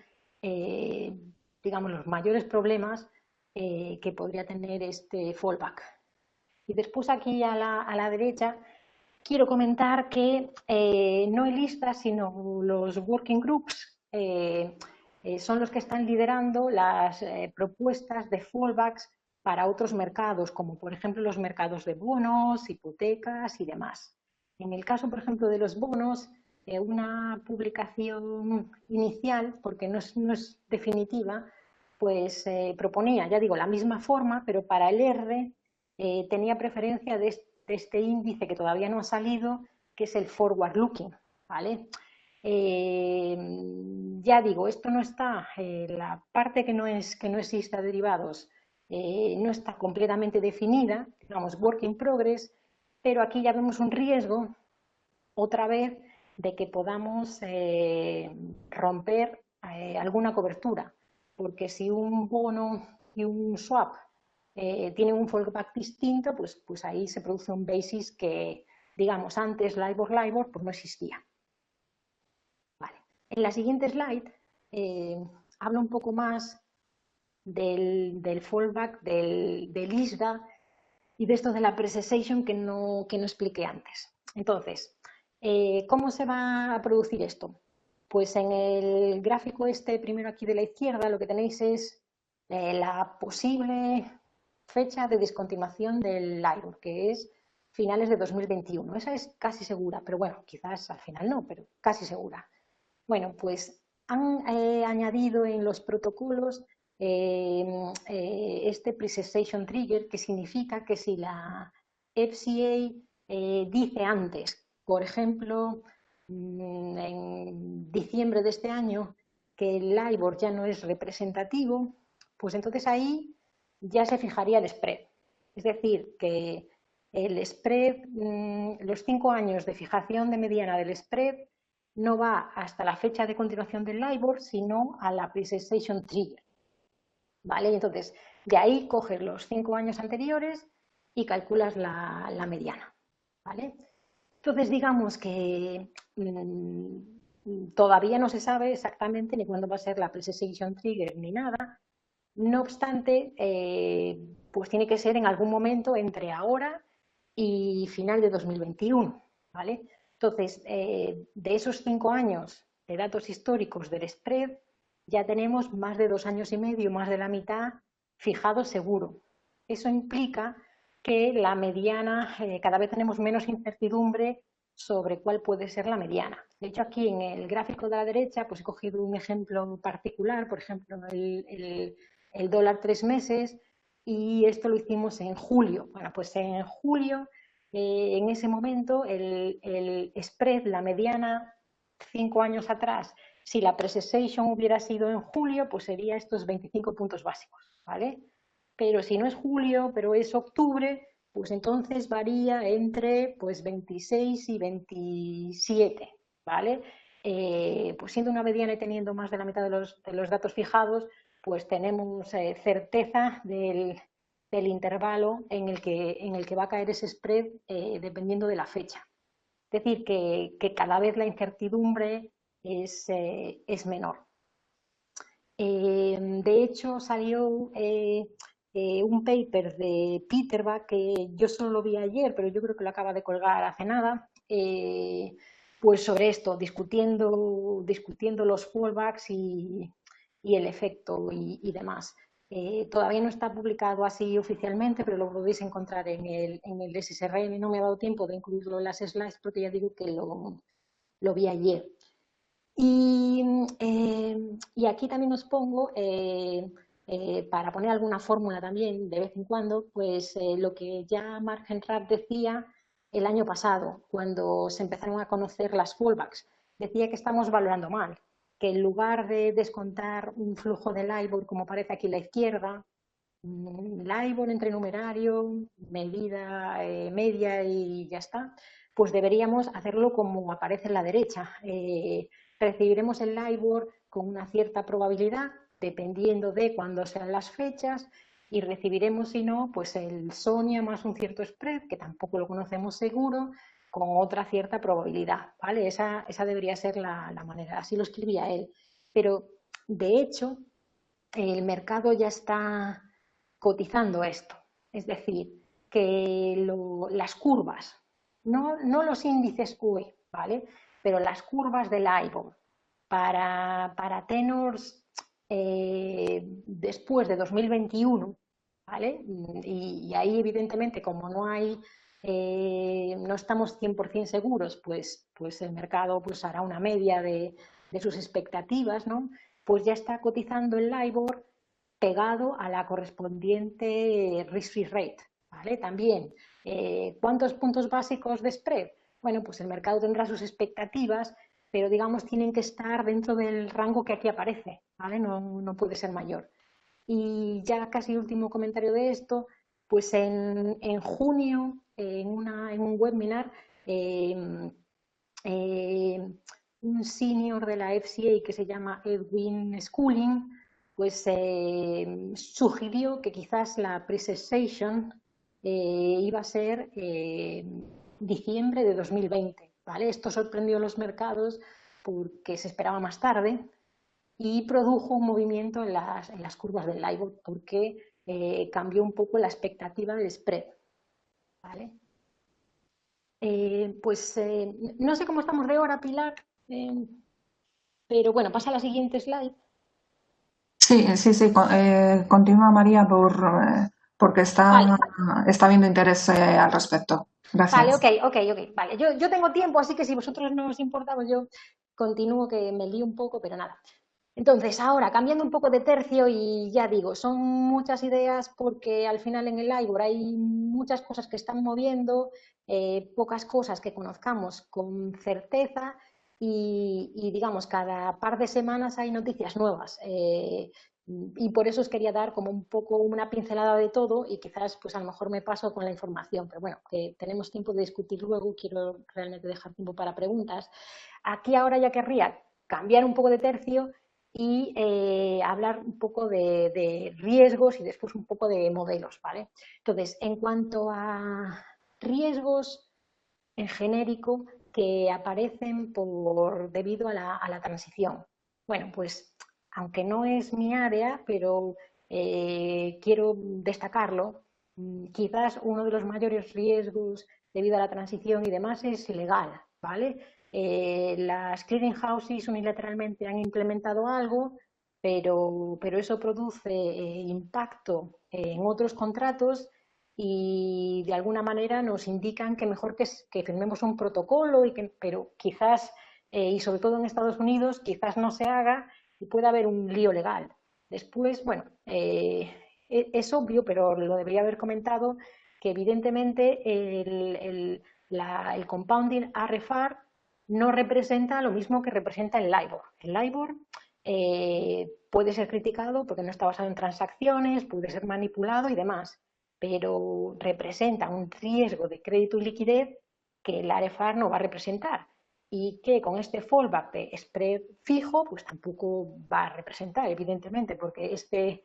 digamos, los mayores problemas que podría tener este fallback. Y después aquí a la derecha quiero comentar que no el ISDA, sino los working groups son los que están liderando las propuestas de fallbacks para otros mercados, como por ejemplo los mercados de bonos, hipotecas y demás. En el caso, por ejemplo, de los bonos, una publicación inicial, porque no es definitiva, pues proponía, ya digo, la misma forma, pero para el R tenía preferencia de este índice que todavía no ha salido, que es el forward looking, ¿vale? Ya digo, esto no está, la parte que no exista derivados no está completamente definida, digamos, work in progress, pero aquí ya vemos un riesgo, otra vez, de que podamos romper alguna cobertura, porque si un bono y un swap tienen un fallback distinto, pues ahí se produce un basis que, digamos, antes LIBOR, pues no existía. Vale. En la siguiente slide hablo un poco más del fallback del ISDA y de esto de la pre-cessation que no expliqué antes. Entonces, ¿cómo se va a producir esto? Pues en el gráfico este, primero aquí de la izquierda, lo que tenéis es la posible fecha de descontinuación del LIBOR, que es finales de 2021. Esa es casi segura, pero bueno, quizás al final no, pero casi segura. Bueno, pues han añadido en los protocolos este pre-cessation trigger, que significa que si la FCA dice antes, por ejemplo, en diciembre de este año, que el LIBOR ya no es representativo, pues entonces ahí ya se fijaría el spread. Es decir, que el spread, los 5 años de fijación de mediana del spread no va hasta la fecha de continuación del LIBOR, sino a la pre-cessation trigger. ¿Vale? Entonces, de ahí coges los 5 años anteriores y calculas la mediana. ¿Vale? Entonces, digamos que todavía no se sabe exactamente ni cuándo va a ser la pre-cessation trigger ni nada. No obstante, pues tiene que ser en algún momento entre ahora y final de 2021, ¿vale? Entonces, de esos 5 años de datos históricos del spread, ya tenemos más de 2 años y medio, más de la mitad, fijado seguro. Eso implica que la mediana, cada vez tenemos menos incertidumbre sobre cuál puede ser la mediana. De hecho, aquí en el gráfico de la derecha, pues he cogido un ejemplo particular, por ejemplo, el dólar 3 meses, y esto lo hicimos en julio. Bueno, pues en julio, en ese momento, el spread, la mediana, 5 años atrás, si la pre-cessation hubiera sido en julio, pues sería estos 25 puntos básicos, ¿vale? Pero si no es julio, pero es octubre, pues entonces varía entre pues 26 y 27, ¿vale? Pues siendo una mediana y teniendo más de la mitad de los datos fijados, pues tenemos certeza del intervalo en el que va a caer ese spread dependiendo de la fecha. Es decir, que cada vez la incertidumbre es menor. De hecho, salió un paper de Peterbach que yo solo lo vi ayer, pero yo creo que lo acaba de colgar hace nada, pues sobre esto, discutiendo los fallbacks y el efecto y demás. Todavía no está publicado así oficialmente, pero lo podéis encontrar en el SSRM. No me ha dado tiempo de incluirlo en las slides porque ya digo que lo vi ayer. Y aquí también os pongo, para poner alguna fórmula también de vez en cuando, pues lo que ya Mark Henrad decía el año pasado, cuando se empezaron a conocer las fallbacks. Decía que estamos valorando mal, que en lugar de descontar un flujo de LIBOR, como aparece aquí a la izquierda, LIBOR entre numerario, medida media y ya está, pues deberíamos hacerlo como aparece en la derecha. Recibiremos el LIBOR con una cierta probabilidad, dependiendo de cuándo sean las fechas, y recibiremos, si no, pues el SONIA más un cierto spread, que tampoco lo conocemos seguro, con otra cierta probabilidad, ¿vale? Esa debería ser la manera, así lo escribía él. Pero, de hecho, el mercado ya está cotizando esto. Es decir, que las curvas, no los índices UE, ¿vale? Pero las curvas del LIBOR para tenors después de 2021, ¿vale? Y ahí, evidentemente, como no estamos 100% seguros, pues el mercado pues hará una media de sus expectativas, ¿no? Pues ya está cotizando el LIBOR pegado a la correspondiente risk-free rate, ¿vale? También, ¿cuántos puntos básicos de spread? Bueno, pues el mercado tendrá sus expectativas, pero digamos tienen que estar dentro del rango que aquí aparece, ¿vale? No puede ser mayor. Y ya casi último comentario de esto, pues en junio, en un webinar, eh, eh, un senior de la FCA que se llama Edwin Schooling, pues sugirió que quizás la pre-cessation iba a ser diciembre de 2020, ¿vale? Esto sorprendió a los mercados porque se esperaba más tarde y produjo un movimiento en las curvas del LIBOR porque cambió un poco la expectativa del spread. ¿vale? No sé cómo estamos de hora, Pilar, eh, pero bueno, pasa a la siguiente slide. Sí, sí, sí. Continúa María porque Vale, está viendo interés al respecto. vale, Gracias. ok, ok, ok. Vale, yo tengo tiempo, así que si vosotros no os importa, pues yo continúo, que me lío un poco, pero nada. Entonces, ahora, cambiando un poco de tercio, y ya digo, son muchas ideas porque al final en el LIBOR hay muchas cosas que están moviendo, pocas cosas que conozcamos con certeza y, digamos, cada par de semanas hay noticias nuevas. Y por eso os quería dar como un poco una pincelada de todo y quizás pues a lo mejor me paso con la información, pero bueno, que tenemos tiempo de discutir luego, quiero realmente dejar tiempo para preguntas. Aquí ahora ya querría cambiar un poco de tercio y hablar un poco de riesgos y después un poco de modelos, ¿vale? Entonces, en cuanto a riesgos en genérico que aparecen debido a la transición. Bueno, pues aunque no es mi área, pero quiero destacarlo, quizás uno de los mayores riesgos debido a la transición y demás es legal, ¿vale? Las clearing houses unilateralmente han implementado algo, pero eso produce impacto en otros contratos y de alguna manera nos indican que mejor que firmemos un protocolo, pero quizás, y sobre todo en Estados Unidos, quizás no se haga y pueda haber un lío legal. Después, bueno, es obvio, pero lo debería haber comentado, que evidentemente el compounding RFR no representa lo mismo que representa el LIBOR. El LIBOR puede ser criticado porque no está basado en transacciones, puede ser manipulado y demás, pero representa un riesgo de crédito y liquidez que el AREFAR no va a representar y que con este fallback de spread fijo pues tampoco va a representar, evidentemente, porque este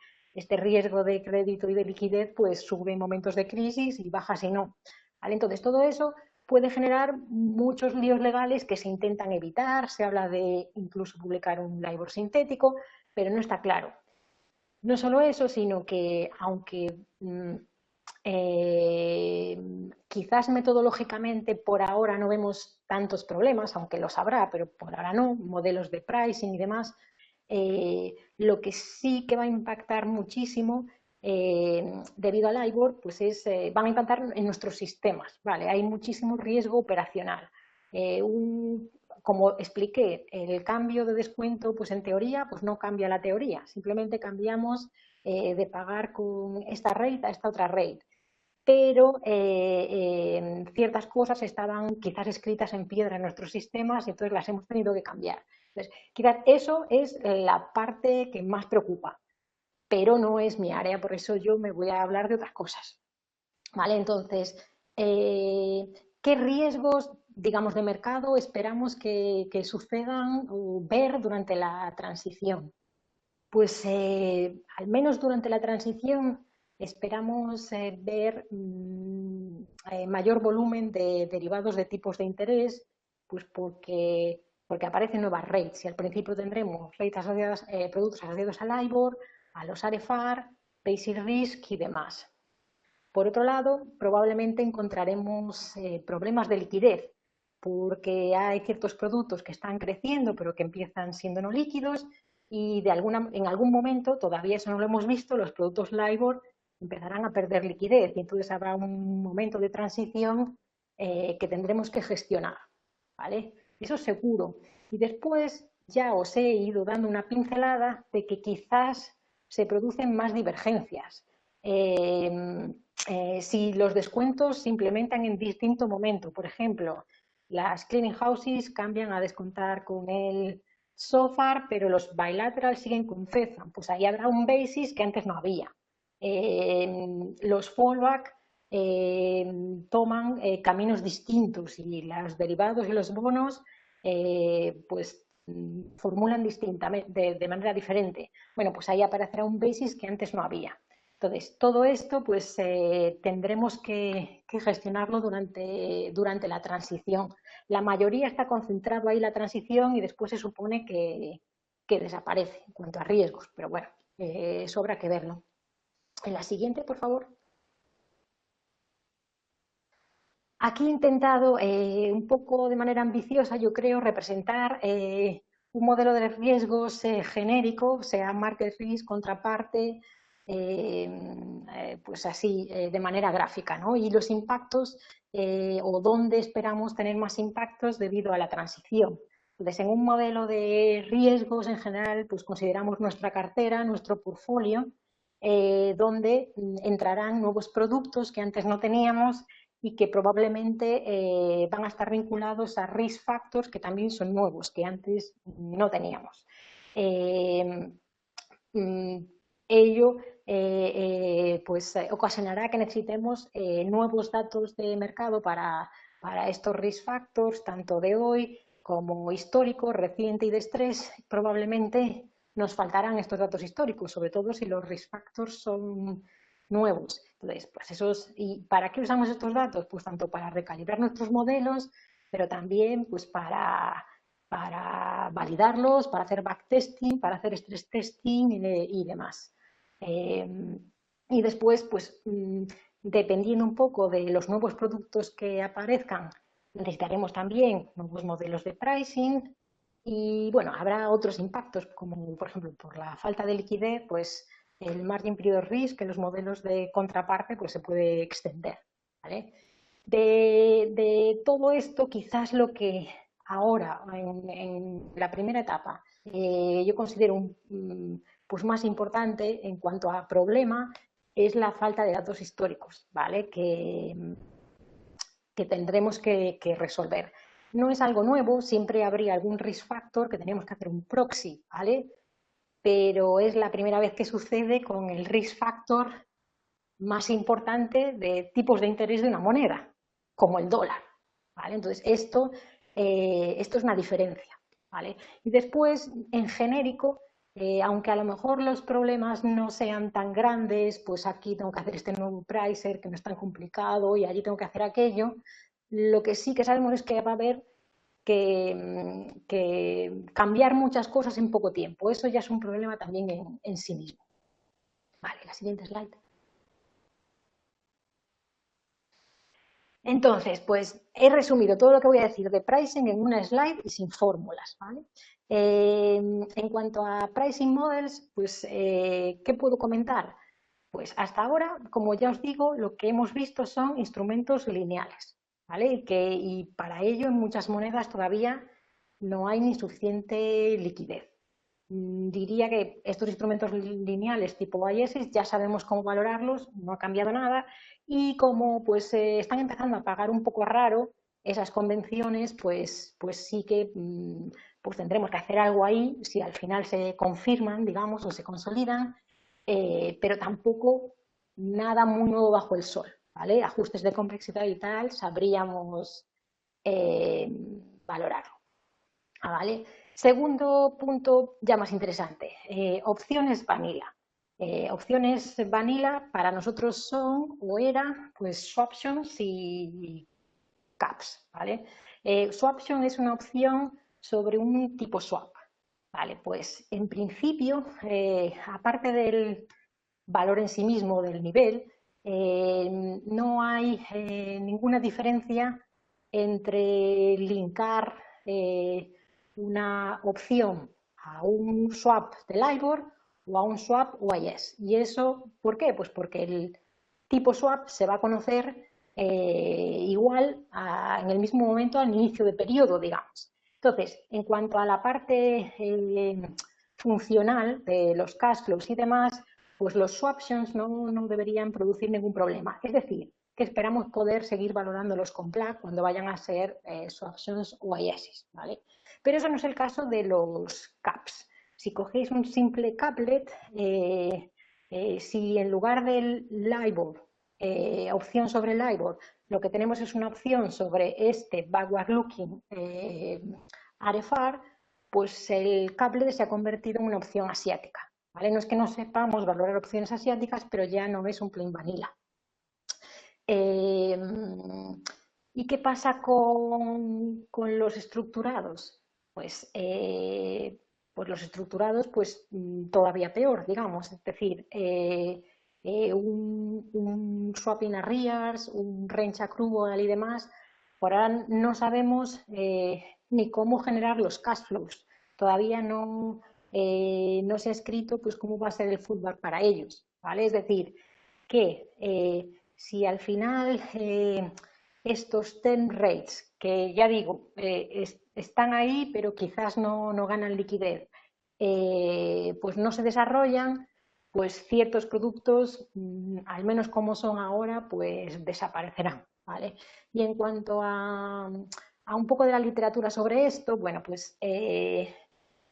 riesgo de crédito y de liquidez pues sube en momentos de crisis y baja si no. ¿Vale? Entonces, todo eso puede generar muchos líos legales que se intentan evitar, se habla de incluso publicar un LIBOR sintético, pero no está claro. No solo eso, sino que aunque eh, quizás metodológicamente por ahora no vemos tantos problemas, aunque los habrá, pero por ahora no, modelos de pricing y demás. Lo que sí que va a impactar muchísimo debido al IBOR, pues van a impactar en nuestros sistemas. ¿Vale? Hay muchísimo riesgo operacional. Como expliqué, el cambio de descuento, pues en teoría, pues no cambia la teoría, simplemente cambiamos de pagar con esta rate a esta otra rate, pero ciertas cosas estaban quizás escritas en piedra en nuestros sistemas y entonces las hemos tenido que cambiar. Entonces, quizás eso es la parte que más preocupa, pero no es mi área, por eso yo me voy a hablar de otras cosas. ¿Vale? Entonces, eh, ¿qué riesgos, digamos, de mercado esperamos que sucedan o ver durante la transición? Pues al menos durante la transición esperamos ver mayor volumen de derivados de tipos de interés, pues porque aparecen nuevas rates y al principio tendremos rates asociadas, productos asociados al IBOR, a los AREFAR, Basic Risk y demás. Por otro lado, probablemente encontraremos problemas de liquidez, porque hay ciertos productos que están creciendo, pero que empiezan siendo no líquidos, y en algún momento, todavía eso no lo hemos visto, los productos LIBOR empezarán a perder liquidez, y entonces habrá un momento de transición que tendremos que gestionar. ¿Vale? Eso es seguro. Y después ya os he ido dando una pincelada de que quizás se producen más divergencias. Eh, si los descuentos se implementan en distinto momento, por ejemplo, las clearing houses cambian a descontar con el SOFR, pero los bilaterals siguen con CEFA, pues ahí habrá un basis que antes no había. Los fallback toman caminos distintos y los derivados y los bonos pues formulan distintamente, de manera diferente. Bueno, pues ahí aparecerá un basis que antes no había. Entonces, todo esto pues tendremos que gestionarlo durante la transición. La mayoría está concentrado ahí la transición y después se supone que desaparece en cuanto a riesgos, pero bueno, eso habrá que verlo. En la siguiente, por favor. Aquí he intentado, un poco de manera ambiciosa, yo creo, representar un modelo de riesgos genérico, o sea, market risk, contraparte, pues así, de manera gráfica, ¿no? Y los impactos, o dónde esperamos tener más impactos debido a la transición. Entonces, en un modelo de riesgos en general, pues consideramos nuestra cartera, nuestro portfolio, donde entrarán nuevos productos que antes no teníamos y que probablemente van a estar vinculados a risk factors que también son nuevos, que antes no teníamos. Eh, mm, Ello pues ocasionará que necesitemos nuevos datos de mercado para estos risk factors, tanto de hoy como histórico, reciente y de estrés. Probablemente nos faltarán estos datos históricos, sobre todo si los risk factors son nuevos. Entonces, pues esos, ¿y para qué usamos estos datos? Pues tanto para recalibrar nuestros modelos, pero también pues para validarlos, para hacer backtesting, para hacer stress testing y demás. Eh, y después, pues dependiendo un poco de los nuevos productos que aparezcan, necesitaremos también nuevos modelos de pricing y bueno, habrá otros impactos como por ejemplo por la falta de liquidez, pues el margin period risk en los modelos de contraparte pues se puede extender. ¿Vale? De todo esto, quizás lo que ahora, en la primera etapa, yo considero pues más importante en cuanto a problema es la falta de datos históricos, ¿vale? Que tendremos que resolver. No es algo nuevo, siempre habría algún risk factor que tenemos que hacer un proxy, ¿vale? Pero es la primera vez que sucede con el risk factor más importante de tipos de interés de una moneda, como el dólar. ¿Vale? Entonces, esto es una diferencia. ¿Vale? Y después, en genérico, aunque a lo mejor los problemas no sean tan grandes, pues aquí tengo que hacer este nuevo pricer que no es tan complicado y allí tengo que hacer aquello, lo que sí que sabemos es que va a haber que cambiar muchas cosas en poco tiempo. Eso ya es un problema también en sí mismo. Vale, la siguiente slide. Entonces, pues he resumido todo lo que voy a decir de pricing en una slide y sin fórmulas. ¿Vale? En cuanto a pricing models, pues, ¿qué puedo comentar? Pues hasta ahora, como ya os digo, lo que hemos visto son instrumentos lineales. ¿Vale? Y para ello en muchas monedas todavía no hay ni suficiente liquidez. Diría que estos instrumentos lineales tipo IESIS ya sabemos cómo valorarlos, no ha cambiado nada y como pues están empezando a pagar un poco raro esas convenciones, pues sí que pues tendremos que hacer algo ahí si al final se confirman, digamos, o se consolidan, pero tampoco nada muy nuevo bajo el sol, ¿vale? Ajustes de complejidad y tal, sabríamos eh, valorarlo. ¿Vale? Segundo punto ya más interesante, opciones vanilla. Opciones vanilla para nosotros son o era pues swaptions y caps. ¿Vale? Swaption es una opción sobre un tipo swap. Vale, pues en principio, aparte del valor en sí mismo del nivel, no hay ninguna diferencia entre linkar una opción a un swap de LIBOR o a un swap OIS. ¿Y eso por qué? Pues porque el tipo swap se va a conocer igual en el mismo momento al inicio de periodo, digamos. Entonces, en cuanto a la parte funcional de los cash flows y demás, pues los swaptions no deberían producir ningún problema. Es decir, que esperamos poder seguir valorándolos con PLAC cuando vayan a ser swaptions o IESIS, ¿vale? Pero eso no es el caso de los CAPs. Si cogéis un simple caplet, si en lugar del LIBOR, opción sobre LIBOR, lo que tenemos es una opción sobre este backward looking RFR, pues el caplet se ha convertido en una opción asiática. ¿Vale? No es que no sepamos valorar opciones asiáticas, pero ya no es un plain vanilla. ¿Y qué pasa con los estructurados? Pues los estructurados, pues todavía peor, digamos. Es decir, un swapping arrears, un range accrual y demás, por ahora no sabemos ni cómo generar los cash flows. Todavía no se ha escrito pues, cómo va a ser el feedback para ellos, ¿vale? Es decir, que si al final estos term rates, que ya digo, están ahí, pero quizás no ganan liquidez, pues no se desarrollan, pues ciertos productos, al menos como son ahora, pues desaparecerán, ¿vale? Y en cuanto a un poco de la literatura sobre esto, bueno, pues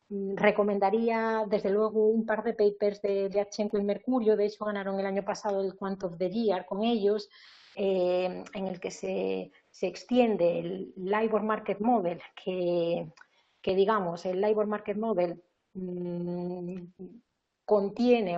recomendaría desde luego un par de papers de Yatchenko y Mercurio. De hecho ganaron el año pasado el Quant of the Year con ellos, en el que se extiende el LIBOR Market Model, que digamos, el LIBOR Market Model contiene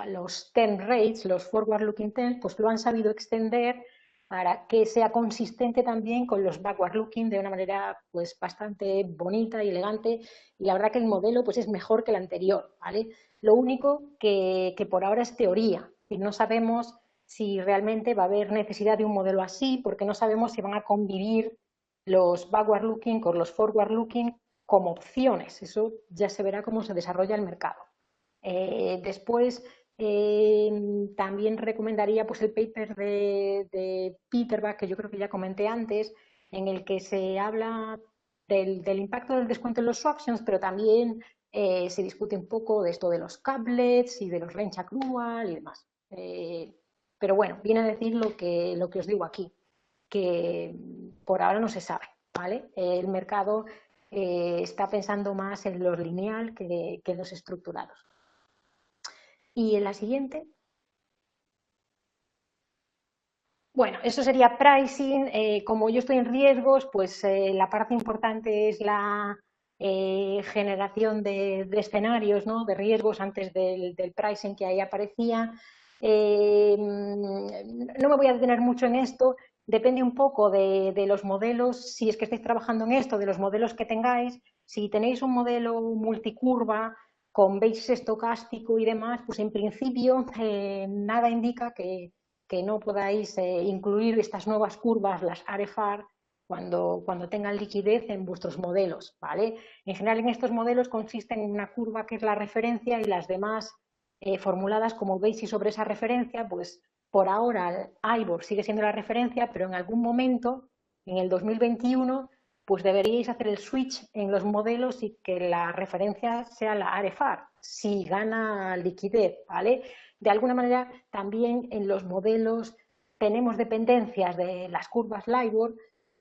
los term rates, los forward looking terms, pues lo han sabido extender para que sea consistente también con los backward looking de una manera pues bastante bonita y elegante, y la verdad que el modelo pues es mejor que el anterior, ¿vale? Lo único que por ahora es teoría y no sabemos si realmente va a haber necesidad de un modelo así, porque no sabemos si van a convivir los backward looking con los forward looking como opciones. Eso ya se verá cómo se desarrolla el mercado. Después, también recomendaría pues, el paper de Peterbach, que yo creo que ya comenté antes, en el que se habla del impacto del descuento en los swaptions, pero también se discute un poco de esto de los caplets y de los range accrual y demás. Pero bueno, viene a decir lo que os digo aquí, que por ahora no se sabe, ¿vale? El mercado está pensando más en los lineal que en los estructurados. Y en la siguiente, bueno, eso sería pricing. Como yo estoy en riesgos, pues la parte importante es la generación de escenarios, ¿no? De riesgos antes del pricing que ahí aparecía. No me voy a detener mucho en esto. Depende un poco de los modelos, si es que estáis trabajando en esto, de los modelos que tengáis. Si tenéis un modelo multicurva con basis estocástico y demás, pues en principio nada indica que no podáis incluir estas nuevas curvas, las AREFAR, cuando tengan liquidez en vuestros modelos, ¿vale? En general, en estos modelos consisten en una curva que es la referencia y las demás formuladas como basis sobre esa referencia, pues por ahora el IBOR sigue siendo la referencia, pero en algún momento, en el 2021, pues deberíais hacer el switch en los modelos y que la referencia sea la AREFAR, si gana liquidez, ¿vale? De alguna manera, también en los modelos tenemos dependencias de las curvas LIBOR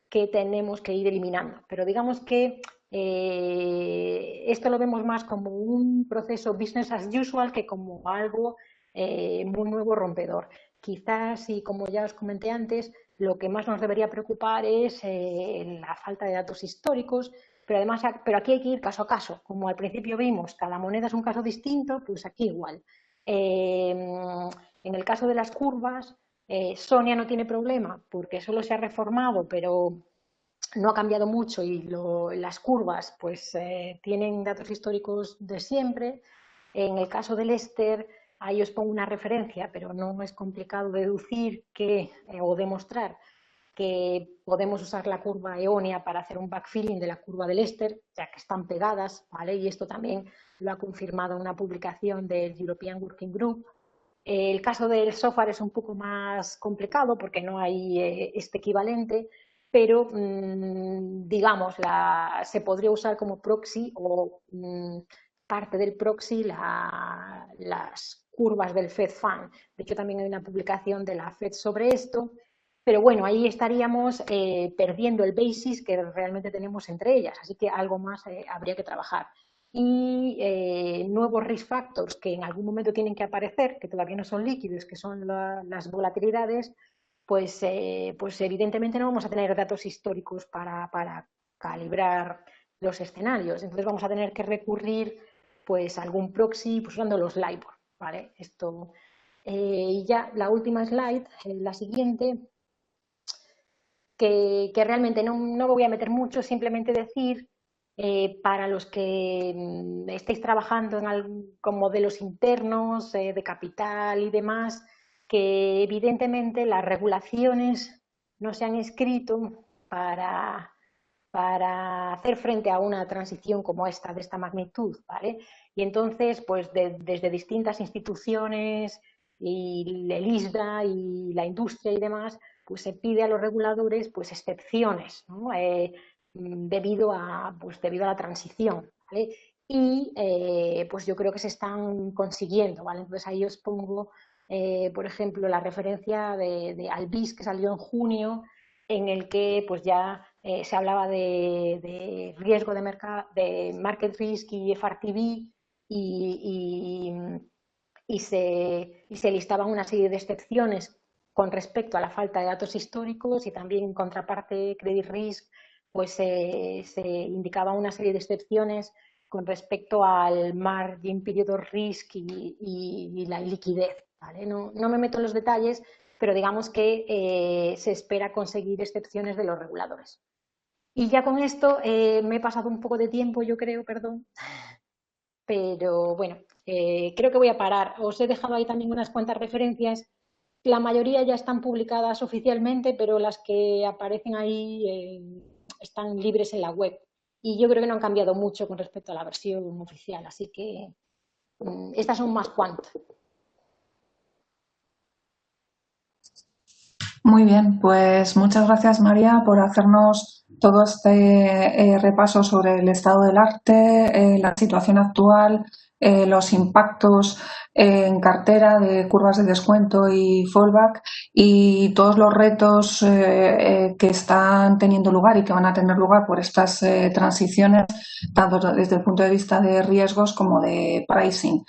que tenemos que ir eliminando. Pero digamos que esto lo vemos más como un proceso business as usual que como algo muy nuevo, rompedor. Quizás, y como ya os comenté antes, lo que más nos debería preocupar es la falta de datos históricos, pero además, pero aquí hay que ir caso a caso. Como al principio vimos, cada moneda es un caso distinto, pues aquí igual. En el caso de las curvas, Sonia no tiene problema porque solo se ha reformado, pero no ha cambiado mucho y las curvas pues tienen datos históricos de siempre. En el caso del Lester, ahí os pongo una referencia, pero no es complicado deducir o demostrar que podemos usar la curva Eonia para hacer un backfilling de la curva del Lester, ya que están pegadas, ¿vale? Y esto también lo ha confirmado una publicación del European Working Group. El caso del software es un poco más complicado porque no hay este equivalente, pero digamos, se podría usar como proxy o parte del proxy las curvas del Fed Fund. De hecho, también hay una publicación de la Fed sobre esto, pero bueno, ahí estaríamos perdiendo el basis que realmente tenemos entre ellas, así que algo más habría que trabajar. Y nuevos risk factors que en algún momento tienen que aparecer, que todavía no son líquidos, que son las volatilidades, pues evidentemente no vamos a tener datos históricos para calibrar los escenarios. Entonces vamos a tener que recurrir pues a algún proxy pues, usando los LIBOR, ¿vale? Esto, y ya la última slide, la siguiente, que realmente no me voy a meter mucho, simplemente decir Para los que estéis trabajando con modelos internos de capital y demás, que evidentemente las regulaciones no se han escrito para, para hacer frente a una transición como esta, de esta magnitud, ¿vale? Y entonces, pues desde distintas instituciones y el ISDA y la industria y demás, pues se pide a los reguladores pues excepciones, ¿no? Debido a la transición, ¿vale? Y pues yo creo que se están consiguiendo, ¿vale? Entonces ahí os pongo, por ejemplo, la referencia de Albis, que salió en junio, en el que pues ya se hablaba de riesgo de mercado, de market risk y FRTB, y, se listaban una serie de excepciones con respecto a la falta de datos históricos, y también en contraparte credit risk, pues se indicaba una serie de excepciones con respecto al margin period of risk y la liquidez, ¿vale? No me meto en los detalles, pero digamos que se espera conseguir excepciones de los reguladores. Y ya con esto me he pasado un poco de tiempo, yo creo, perdón, pero bueno, creo que voy a parar. Os he dejado ahí también unas cuantas referencias. La mayoría ya están publicadas oficialmente, pero las que aparecen ahí están libres en la web. Y yo creo que no han cambiado mucho con respecto a la versión oficial, así que estas son más cuantas. Muy bien, pues muchas gracias, María, por hacernos todo este repaso sobre el estado del arte, la situación actual, los impactos en cartera de curvas de descuento y fallback, y todos los retos que están teniendo lugar y que van a tener lugar por estas transiciones, tanto desde el punto de vista de riesgos como de pricing.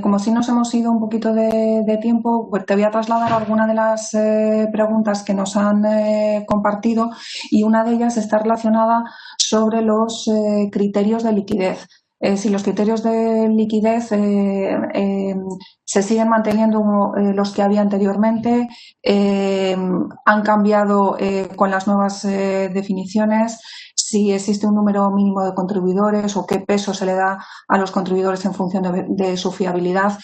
Como si nos hemos ido un poquito de tiempo, pues te voy a trasladar algunas de las preguntas que nos han compartido, y una de ellas está relacionada sobre los criterios de liquidez. Si los criterios de liquidez se siguen manteniendo los que había anteriormente, han cambiado con las nuevas definiciones, si existe un número mínimo de contribuidores o qué peso se le da a los contribuidores en función de su fiabilidad,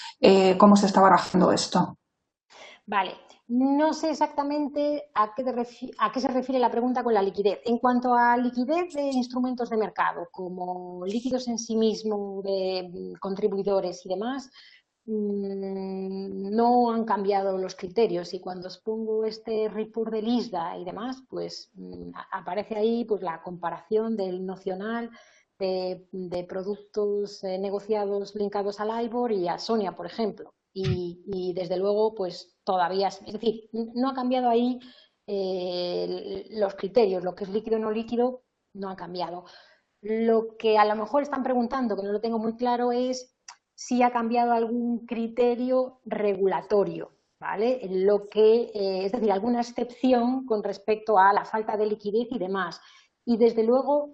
¿cómo se está barajando esto? Vale, no sé exactamente a qué se refiere la pregunta con la liquidez. En cuanto a liquidez de instrumentos de mercado, como líquidos en sí mismo de contribuidores y demás, no han cambiado los criterios, y cuando os pongo este report del ISDA y demás, pues aparece ahí pues la comparación del nocional de productos negociados linkados al IBOR y a Sonia, por ejemplo. Y desde luego, pues todavía, es decir, no ha cambiado ahí los criterios, lo que es líquido o no líquido, no ha cambiado. Lo que a lo mejor están preguntando, que no lo tengo muy claro, es si ha cambiado algún criterio regulatorio, ¿vale? Es decir, alguna excepción con respecto a la falta de liquidez y demás. Y desde luego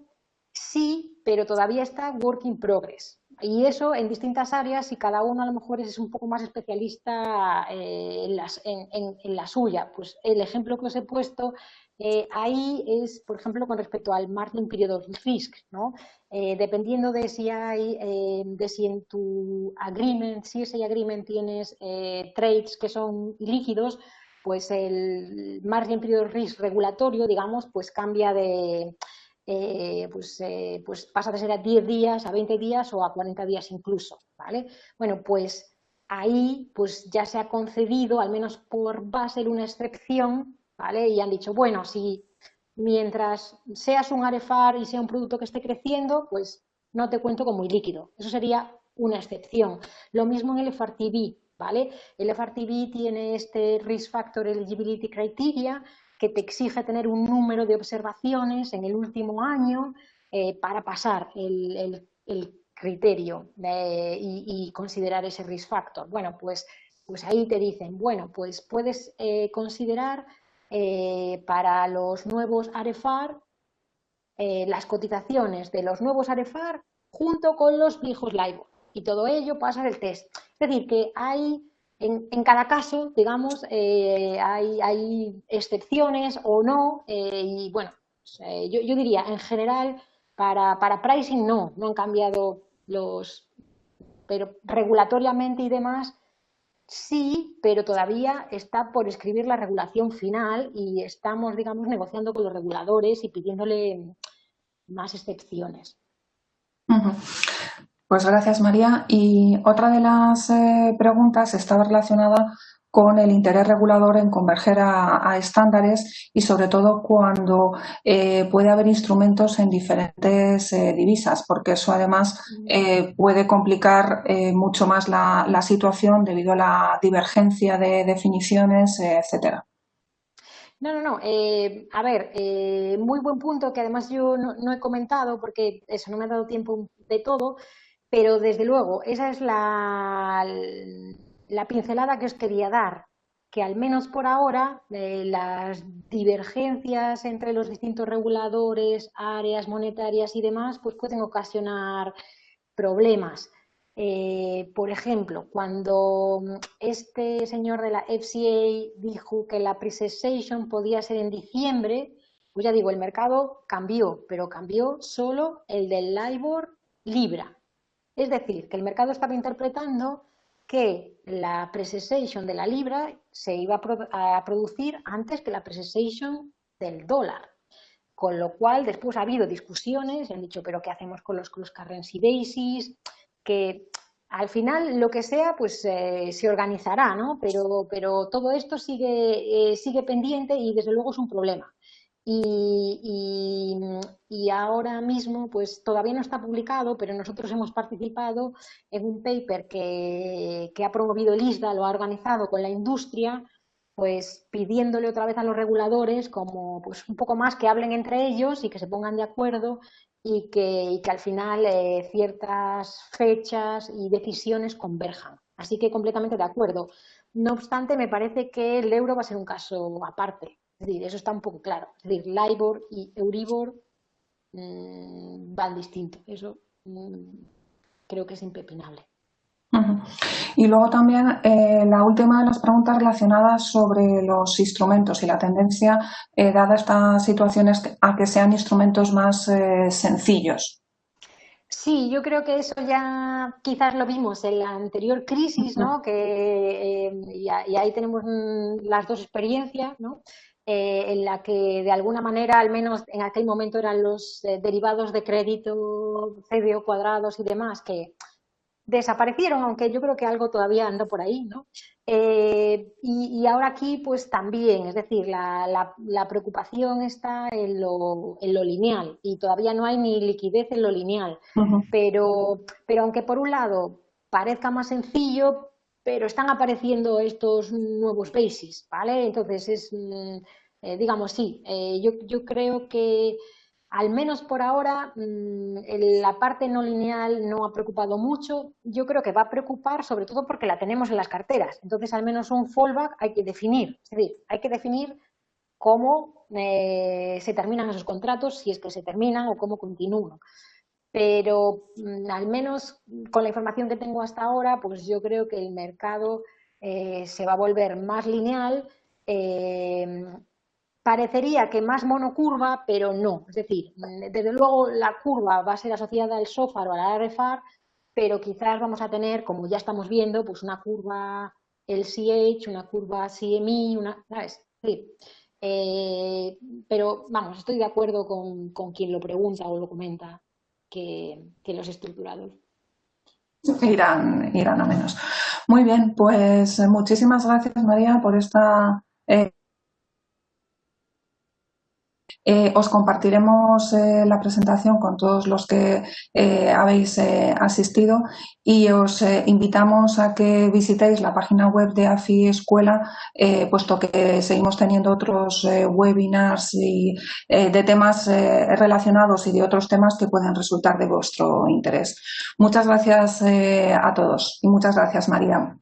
sí, pero todavía está work in progress. Y eso en distintas áreas, y cada uno a lo mejor es un poco más especialista en la suya. Pues el ejemplo que os he puesto ahí es, por ejemplo, con respecto al margin period of risk, ¿no? Dependiendo de si en tu agreement, si ese agreement tienes trades que son líquidos, pues el margin period of risk regulatorio, digamos, pues cambia pues pasa de ser a 10 días, a 20 días o a 40 días incluso, ¿vale? Bueno, pues ahí pues ya se ha concedido, al menos por Basel, una excepción, ¿vale? Y han dicho, bueno, si mientras seas un AREFAR y sea un producto que esté creciendo, pues no te cuento como ilíquido. Eso sería una excepción. Lo mismo en el FRTB, ¿vale? El FRTB tiene este Risk Factor Eligibility Criteria, que te exige tener un número de observaciones en el último año para pasar el criterio y considerar ese risk factor. Bueno, pues ahí te dicen, bueno, pues puedes considerar para los nuevos AREFAR las cotizaciones de los nuevos AREFAR junto con los viejos LIBOR, y todo ello pasa el test. Es decir, que hay en cada caso, digamos, hay excepciones o no, y bueno, pues, yo diría, en general, Para pricing no han cambiado pero regulatoriamente y demás sí, pero todavía está por escribir la regulación final y estamos, digamos, negociando con los reguladores y pidiéndole más excepciones. Ujú. Pues gracias, María. Y otra de las preguntas estaba relacionada con el interés regulador en converger a estándares y sobre todo cuando puede haber instrumentos en diferentes divisas, porque eso además puede complicar mucho más la situación debido a la divergencia de definiciones, etcétera. No. A ver, muy buen punto que además yo no he comentado porque eso no me ha dado tiempo de todo, pero desde luego esa es la pincelada que os quería dar, que al menos por ahora las divergencias entre los distintos reguladores, áreas monetarias y demás, pues pueden ocasionar problemas. Por ejemplo, cuando este señor de la FCA dijo que la pre-cessation podía ser en diciembre, pues ya digo, el mercado cambió, pero cambió solo el del LIBOR Libra. Es decir, que el mercado estaba interpretando que la pre-cessation de la Libra se iba a producir antes que la pre-cessation del dólar. Con lo cual, después ha habido discusiones, han dicho, pero ¿qué hacemos con los cross currency basis? Que al final lo que sea, pues se organizará, ¿no? Pero todo esto sigue pendiente y desde luego es un problema. Y ahora mismo, pues todavía no está publicado, pero nosotros hemos participado en un paper que ha promovido el ISDA, lo ha organizado con la industria, pues pidiéndole otra vez a los reguladores como pues un poco más que hablen entre ellos y que se pongan de acuerdo y que al final ciertas fechas y decisiones converjan. Así que completamente de acuerdo. No obstante, me parece que el euro va a ser un caso aparte. Es decir, eso está un poco claro. Es decir, LIBOR y Euribor van distinto. Eso creo que es impepinable. Ujú. Y luego también la última de las preguntas relacionadas sobre los instrumentos y la tendencia, dada estas situaciones, a que sean instrumentos más sencillos. Sí, yo creo que eso ya quizás lo vimos en la anterior crisis, Ujú. ¿no? Y ahí tenemos las dos experiencias, ¿no? En la que de alguna manera, al menos en aquel momento, eran los derivados de crédito, CDO cuadrados y demás, que desaparecieron, aunque yo creo que algo todavía anda por ahí, ¿no? Y ahora aquí, pues también, es decir, la preocupación está en lo lineal y todavía no hay ni liquidez en lo lineal. Ujú. Pero aunque por un lado parezca más sencillo, pero están apareciendo estos nuevos bases, ¿vale? Entonces digamos, sí, yo creo que al menos por ahora, la parte no lineal no ha preocupado mucho. Yo creo que va a preocupar sobre todo porque la tenemos en las carteras. Entonces, al menos un fallback hay que definir. Es decir, hay que definir cómo se terminan esos contratos, si es que se terminan o cómo continúan. Pero al menos con la información que tengo hasta ahora, pues yo creo que el mercado se va a volver más lineal. Parecería que más monocurva, pero no. Es decir, desde luego la curva va a ser asociada al SOFR o al RFR, pero quizás vamos a tener, como ya estamos viendo, pues una curva LCH, una curva CME, ¿sabes? Sí. Eh, pero vamos, estoy de acuerdo con quien lo pregunta o lo comenta, que los estructurados. Irán a menos. Muy bien, pues muchísimas gracias, María, por esta. Os compartiremos la presentación con todos los que habéis asistido y os invitamos a que visitéis la página web de AFI Escuela, puesto que seguimos teniendo otros webinars de temas relacionados y de otros temas que pueden resultar de vuestro interés. Muchas gracias a todos y muchas gracias, María.